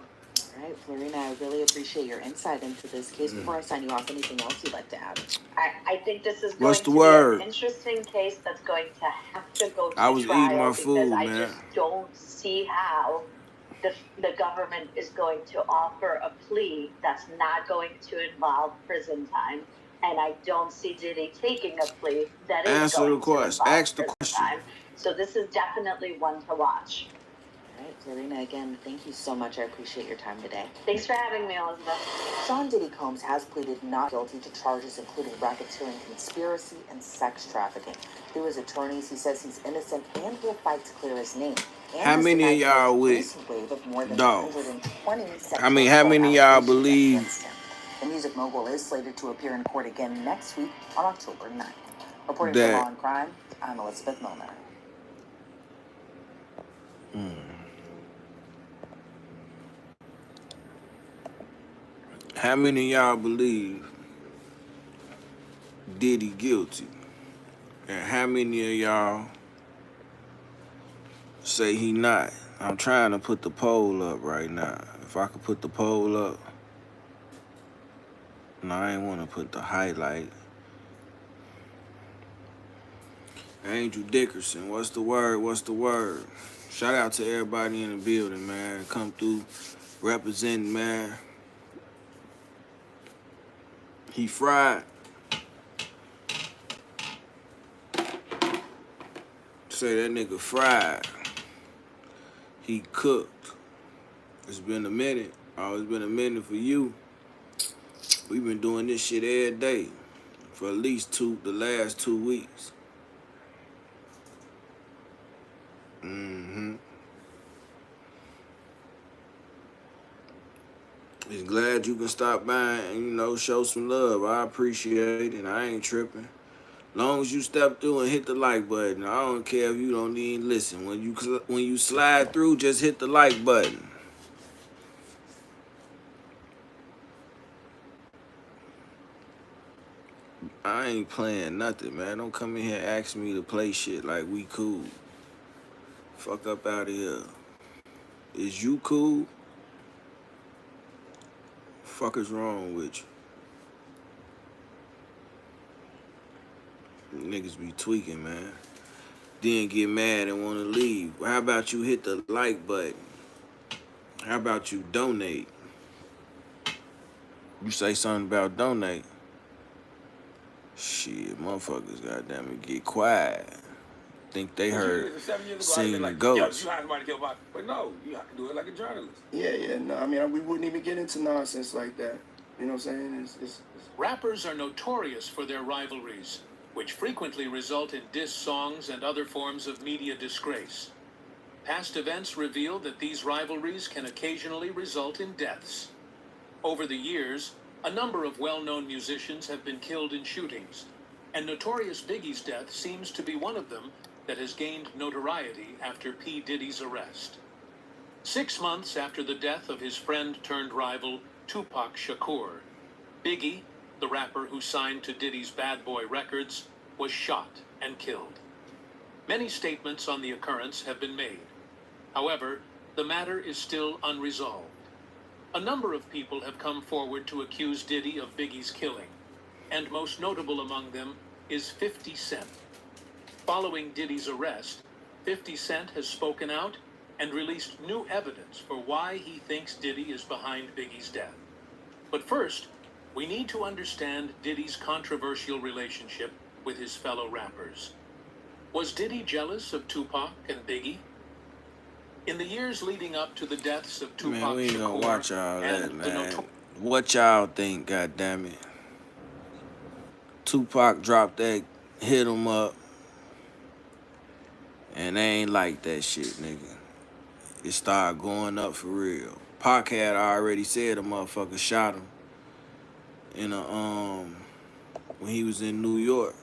All right, Florina, I really appreciate your insight into this case. Before I sign you off, anything else you'd like to add? I think this is going to be an interesting case that's going to have to go to I was trial eating my food, because I man. just don't see how the government is going to offer a plea that's not going to involve prison time. And I don't see Diddy taking a plea that is going to involve prison time. So this is definitely one to watch. All right, Florina, again, thank you so much. I appreciate your time today. Thanks for having me, Elizabeth. Sean Diddy Combs has pleaded not guilty to charges including racketeering, conspiracy, and sex trafficking. Through his attorneys, he says he's innocent and will fight to clear his name. How many of y'all with Dolph? I mean, how many of y'all believe? The music mogul is slated to appear in court again next week on October 9th. Reporting for Law and Crime, I'm Elizabeth Milner. How many of y'all believe Diddy guilty? And how many of y'all say he not? I'm trying to put the poll up right now. If I could put the poll up. No, I ain't want to put the highlight. Angel Dickerson, what's the word? What's the word? Shout out to everybody in the building, man. Come through representing, man. He fried. Say that nigga fried. He cooked. It's been a minute. Oh, it's been a minute for you. We've been doing this shit every day for at least the last 2 weeks. It's glad you can stop by and, show some love. I appreciate it. I ain't tripping. Long as you step through and hit the like button. I don't care if you don't even listen. When you slide through, just hit the like button. I ain't playing nothing, man. Don't come in here asking me to play shit like we cool. Fuck up out of here. Is you cool? Fuck is wrong with you? Niggas be tweaking, man. Then get mad and want to leave. How about you hit the like button? How about you donate? You say something about donate. Shit, motherfuckers, goddamn it, get quiet. Think they heard singing the ghost. You hired somebody to kill Bobby. But no, you have to do it like a journalist. Yeah, no, I mean, we wouldn't even get into nonsense like that. You know what I'm saying? Rappers are notorious for their rivalries, which frequently result in diss songs and other forms of media disgrace. Past events reveal that these rivalries can occasionally result in deaths. Over the years, a number of well-known musicians have been killed in shootings, and Notorious Biggie's death seems to be one of them, that has gained notoriety after P. Diddy's arrest. 6 months after the death of his friend turned rival, Tupac Shakur, Biggie, the rapper who signed to Diddy's Bad Boy Records, was shot and killed. Many statements on the occurrence have been made. However, the matter is still unresolved. A number of people have come forward to accuse Diddy of Biggie's killing, and most notable among them is 50 Cent. Following Diddy's arrest, 50 Cent has spoken out and released new evidence for why he thinks Diddy is behind Biggie's death. But first, we need to understand Diddy's controversial relationship with his fellow rappers. Was Diddy jealous of Tupac and Biggie? In the years leading up to the deaths of Tupac Man, we ain't gonna Shakur watch all that, and man. What y'all think, goddammit? Tupac dropped that, hit him up, and they ain't like that shit, nigga. It started going up for real. Pac had already said a motherfucker shot him in a when he was in New York.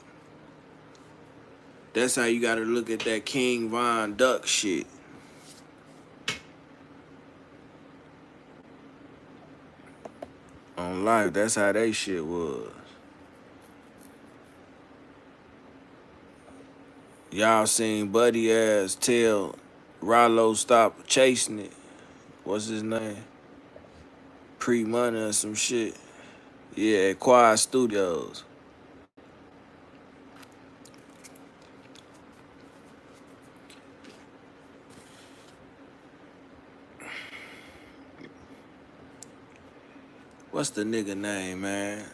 That's how you gotta look at that King Von Duck shit. On life, that's how they shit was. Y'all seen Buddy ass tell Rollo stop chasing it. What's his name? Pre-Money or some shit. Yeah, at Quiet Studios. What's the nigga name, man?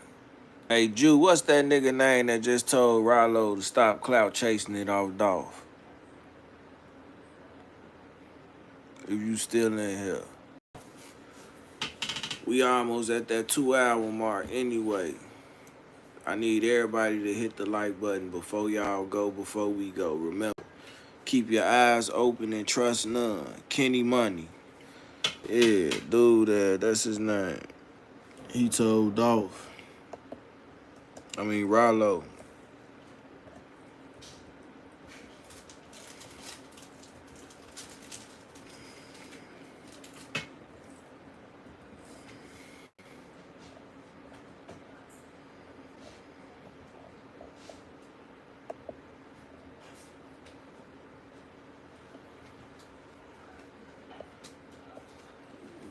Hey, Jew, what's that nigga name that just told Rollo to stop clout chasing it off Dolph? If you still in here. We almost at that 2-hour mark anyway. I need everybody to hit the like button before we go. Remember, keep your eyes open and trust none. Kenny Money. Yeah, dude, that's his name. He told Rollo.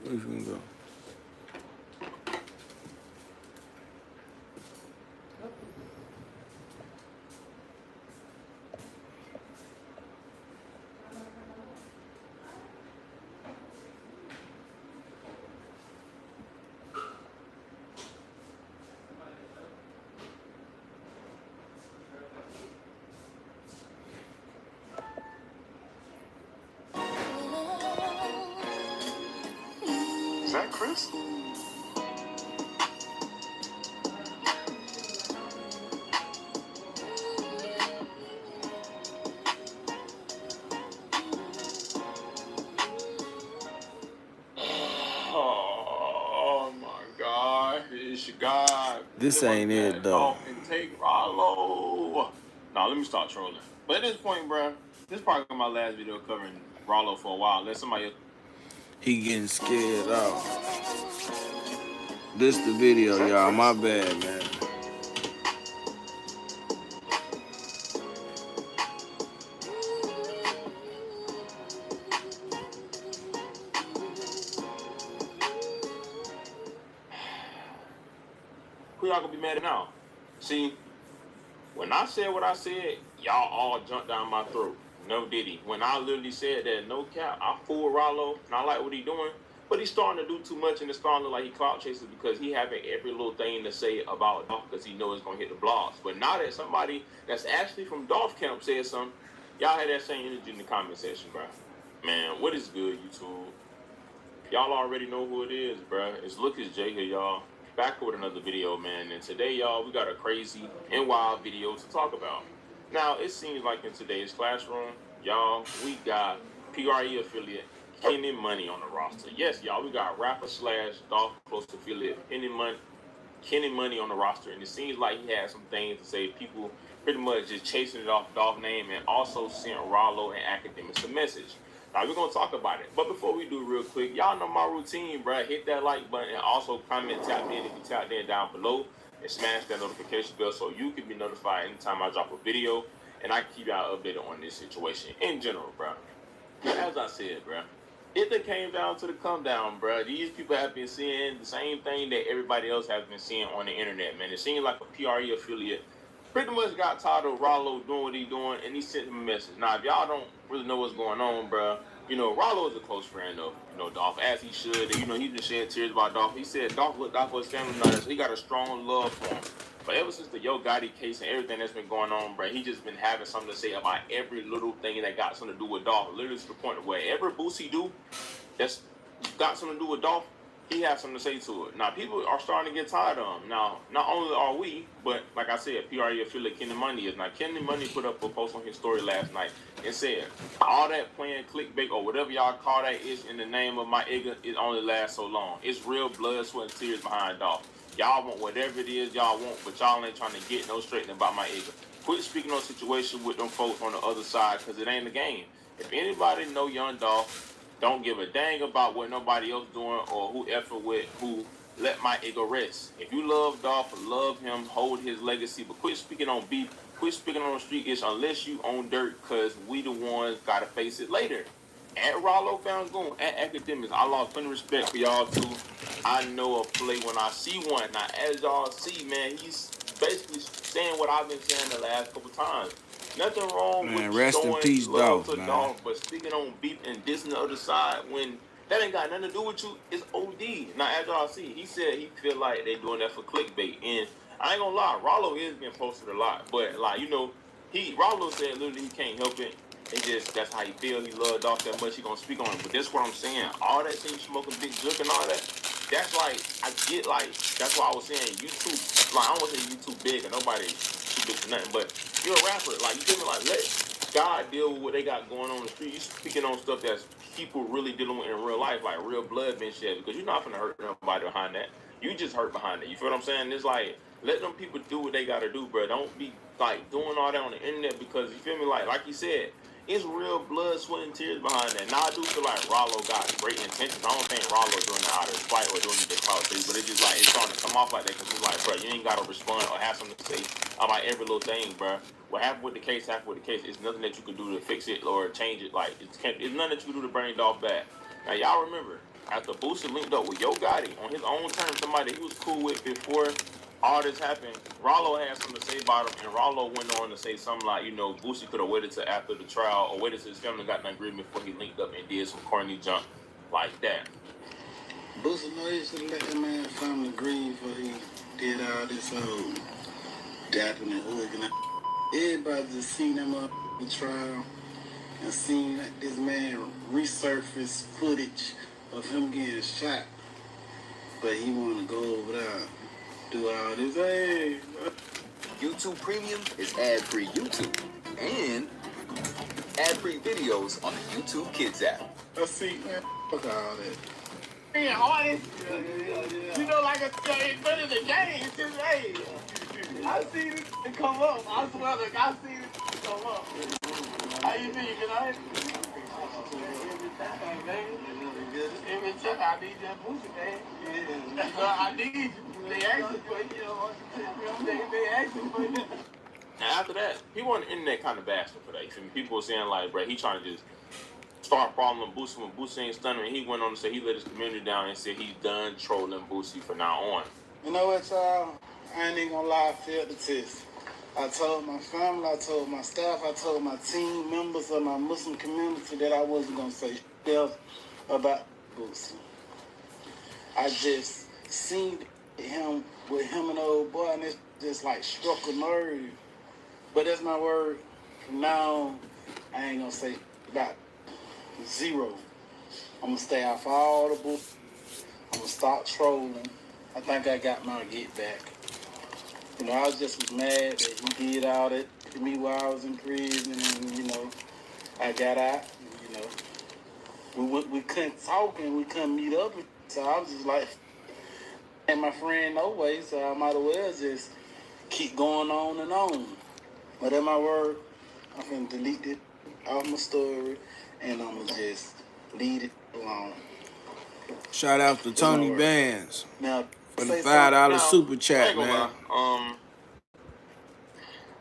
Where you gonna go? Is that Chris? Oh my God! It's your God. This ain't it though. And take Rollo. Nah, let me start trolling. But at this point, bro, this is probably my last video covering Rollo for a while. Let somebody else. He getting scared off. This the video, y'all. My bad, man. Who y'all gonna be mad at now? See, when I said what I said, y'all all jumped down my throat. No Diddy. When I literally said that, no cap, I fooled Rollo, and I like what he doing, but he's starting to do too much, and it's starting to look like he clout chases because he having every little thing to say about Dolph because he knows it's gonna hit the blogs. But now that somebody that's actually from Dolph camp said something, y'all had that same energy in the comment section, bro. Man, what is good, YouTube? Y'all already know who it is, bro. It's Lucas J here, y'all. Back with another video, man. And today, y'all, we got a crazy and wild video to talk about. Now, it seems like in today's classroom, y'all, we got PRE affiliate Kenny Money on the roster. Yes, y'all, we got rapper / Dolph Close affiliate Kenny Money. Kenny Money on the roster, and it seems like he had some things to say. People pretty much just chasing it off Dolph name, and also sent Rollo and Academics a message. Now we're gonna talk about it, but before we do, real quick, y'all know my routine, bro. Hit that like button and also comment, tap in if you tapped in down below, and smash that notification bell so you can be notified anytime I drop a video, and I can keep y'all updated on this situation in general, bro. As I said, bro, if it came down to the come down, bro, these people have been seeing the same thing that everybody else has been seeing on the internet, man. It seemed like a PRE affiliate pretty much got tired of Rollo doing what he's doing, and he sent him a message. Now, if y'all don't really know what's going on, bro, you know, Rollo is a close friend of, you know, Dolph, as he should. And, you know, he just shed tears about Dolph. He said Dolph looked out for his family members, so he got a strong love for him. But ever since the Yo Gotti case and everything that's been going on, bro, he just been having something to say about every little thing that got something to do with Dolph. Literally to the point of wherever Boosie do, that's got something to do with Dolph, he has something to say to it. Now, people are starting to get tired of him. Now, not only are we, but like I said, PRE affiliate Kenny Money is. Now, Kenny Money put up a post on his story last night and said, all that playing clickbait or whatever y'all call that is in the name of my Igga, it only lasts so long. It's real blood, sweat, and tears behind Dolph. Y'all want whatever it is y'all want, but y'all ain't trying to get no straightening about my Igga. Quit speaking on situation with them folks on the other side, because it ain't a game. If anybody know Young Dolph, don't give a dang about what nobody else doing or who effort with who. Let my ego rest. If you love Dolph, love him, hold his legacy, but quit speaking on beef, quit speaking on the street ish unless you own dirt, because we the ones gotta face it later. At Rollo Found Goon, at Academics, I lost plenty of respect for y'all too. I know a play when I see one. Now, as y'all see, man, he's basically saying what I've been saying the last couple times. Nothing wrong with rest in showing peace, love Dolph, to Dolph, but speaking on beef and dissing the other side when that ain't got nothing to do with you, it's OD. Now, as y'all see, he said he feel like they doing that for clickbait, and I ain't gonna lie, Rollo is getting posted a lot, but like, you know, Rollo said literally he can't help it. It just, that's how he feel. He loved Dolph that much, he gonna speak on it. But that's what I'm saying. All that thing smoking big jerk and all that, that's like, I get like, that's why I was saying you too, like, I don't want to say you too big and nobody too big for nothing, but you're a rapper. Like, you feel me? Like, let God deal with what they got going on in the street. You speaking on stuff that's people really dealing with in real life, like real blood being shed, because you're not gonna hurt nobody behind that. You just hurt behind it. You feel what I'm saying? It's like, let them people do what they gotta do, bro. Don't be like doing all that on the internet, because you feel me? Like you said, it's real blood, sweat, and tears behind that. Now, I do feel like Rollo got great intentions. I don't think Rollo doing it out of spite or doing it to clout things, but it's just like, it's starting to come off like that, because it's like, bro, you ain't gotta respond or have something to say about every little thing, bro. What happened with the case happened with the case. It's nothing that you can do to fix it or change it. Like, it's nothing that you can do to bring Dolph back. Now, y'all remember, after Boosie linked up with Yo Gotti on his own terms, somebody he was cool with before all this happened, Rollo had something to say about him, and Rollo went on to say something like, you know, Boosie could have waited till after the trial or waited till his family got an agreement before he linked up and did some corny junk like that. Boosie know he should let that man family grieve before he did all this whole dapping and hugging. Everybody just seen him up in the trial and seen this man resurface footage of him getting shot, but he want to go over there, do all this. Hey, YouTube Premium is ad-free YouTube and ad-free videos on the YouTube Kids app. I see, man. Fuck all that. Being honest, you know, like it's better than the game. It's just, hey, I seen it come up. I swear, like, I seen it come up. How you feel? Good night? Every time, baby. Every time, I need that Boosie, man. I need you. They asking for you. They asking for you. Now, after that, people on the internet kind of bashed him for that. You feel me? People were saying, like, bro, he trying to just start problem Boosie when Boosie ain't stunning. And he went on to say he let his community down and said he's done trolling Boosie from now on. You know what, y'all? I ain't even gonna lie, I failed the test. I told my family, I told my staff, I told my team members of my Muslim community that I wasn't gonna say shit else about Boosie. I just seen him with him and the old boy, and it just like struck a nerve. But that's my word. From now on, I ain't gonna say about zero. I'm gonna stay off all the bullshit. I'm gonna stop trolling. I think I got my get back. You know, I was just mad that he did all that to me while I was in prison, and you know, I got out. And, you know, we couldn't talk and we couldn't meet up, so I was just like, And my friend no way, so I might as well just keep going on and on. But at my word, I'm finna delete it off my story, and I'm gonna just leave it alone. Shout out to Tony Bands Now, for the say $5 something. super I chat, ain't gonna man. lie.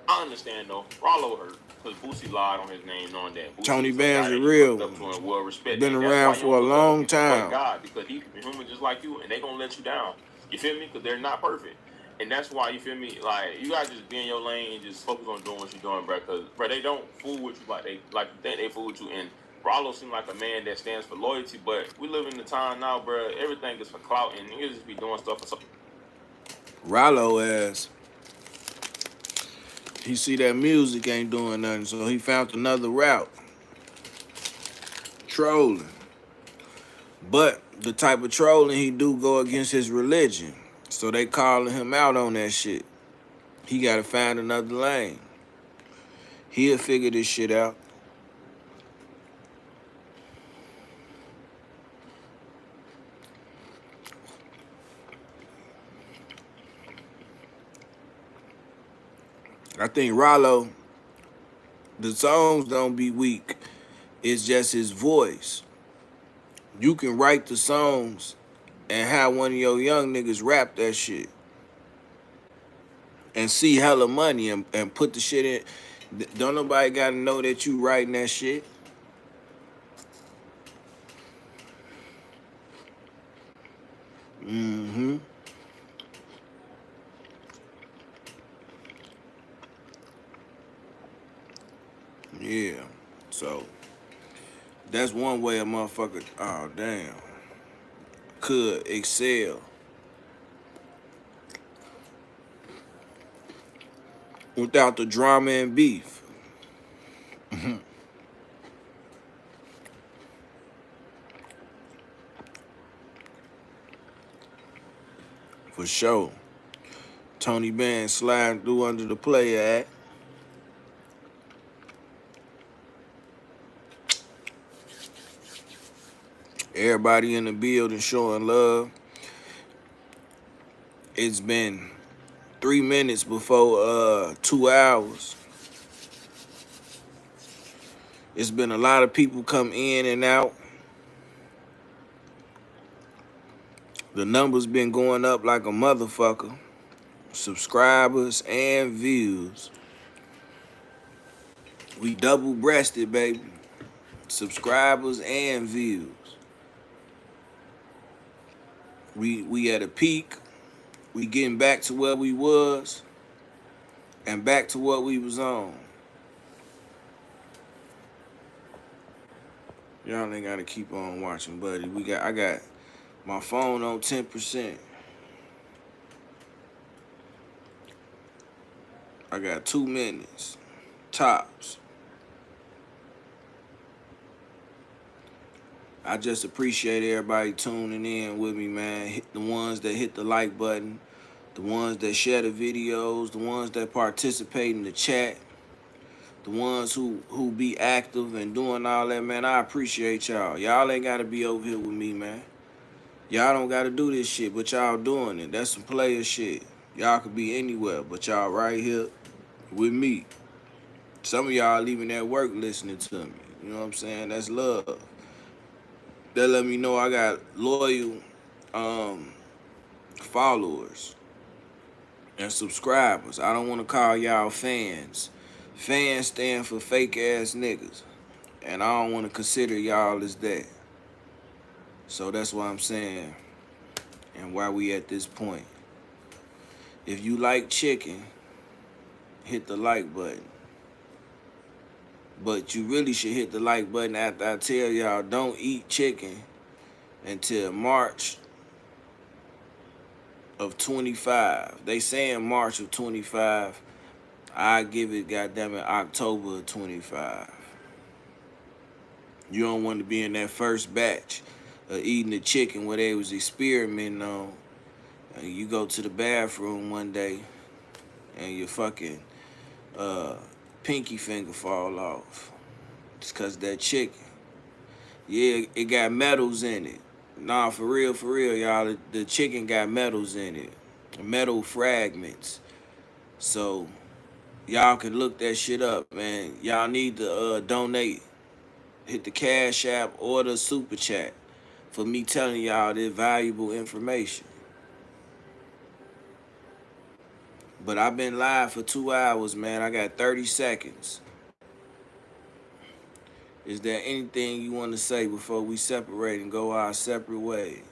I understand though. Rollo hurt because Boosie lied on his name, knowing that Boosie Tony was a Bands guy a that he real looked up to one. and well respected. Been And that's around why you for a don't look up to long people but time. God, because he human just like you, and they gonna let you down. You feel me? Because they're not perfect, and that's why you feel me. Like you gotta just be in your lane and just focus on doing what you're doing, bro. Because bro, they don't fool with you like you think they fool with you. And Rollo seems like a man that stands for loyalty, but we live in the time now, bro. Everything is for clout, and niggas just be doing stuff for something. Rollo ass. He see that music ain't doing nothing, so he found another route. Trolling. But the type of trolling he do go against his religion. So they calling him out on that shit. He gotta find another lane. He'll figure this shit out. I think Rollo, the songs don't be weak. It's just his voice. You can write the songs and have one of your young niggas rap that shit. And see hella money and put the shit in. Don't nobody gotta know that you writing that shit. Mm-hmm. Yeah. So that's one way a motherfucker, oh damn, could excel. Without the drama and beef. For sure. Tony Band sliding through under the player act. Everybody in the building showing love. It's been 3 minutes before 2 hours. It's been a lot of people come in and out. The numbers been going up like a motherfucker. Subscribers and views. We double-breasted, baby. Subscribers and views. We at a peak. We getting back to where we was and back to what we was on. Y'all ain't gotta keep on watching, buddy. I got my phone on 10%. I got 2 minutes. Tops. I just appreciate everybody tuning in with me, man. The ones that hit the like button, the ones that share the videos, the ones that participate in the chat, the ones who be active and doing all that, man. I appreciate y'all. Y'all ain't gotta be over here with me, man. Y'all don't gotta do this shit, but y'all doing it. That's some player shit. Y'all could be anywhere, but y'all right here with me. Some of y'all leaving at work listening to me. You know what I'm saying? That's love. That let me know I got loyal followers and subscribers. I don't want to call y'all fans. Fans stand for fake ass niggas. And I don't want to consider y'all as that. So that's what I'm saying. And why we at this point. If you like chicken, hit the like button. But you really should hit the like button after I tell y'all don't eat chicken until March of 25. They saying March of 25. I give it, goddamn it, October of 25. You don't want to be in that first batch of eating the chicken where they was experimenting on. And you go to the bathroom one day and your fucking pinky finger fall off. It's because that chicken. Yeah, it got metals in it. Nah, for real, y'all. The chicken got metals in it, metal fragments. So y'all can look that shit up, man. Y'all need to donate. Hit the Cash App or the Super Chat for me telling y'all this valuable information. But I've been live for 2 hours, man. I got 30 seconds. Is there anything you want to say before we separate and go our separate ways?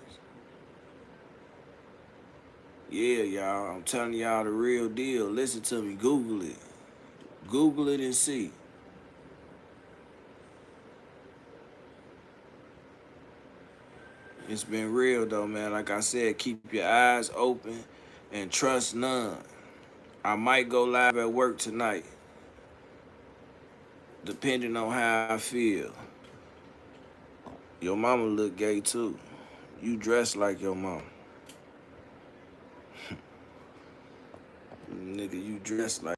Yeah, y'all. I'm telling y'all the real deal. Listen to me. Google it. Google it and see. It's been real though, man. Like I said, keep your eyes open and trust none. I might go live at work tonight, depending on how I feel. Your mama look gay too. You dress like your mama. Nigga, you dress like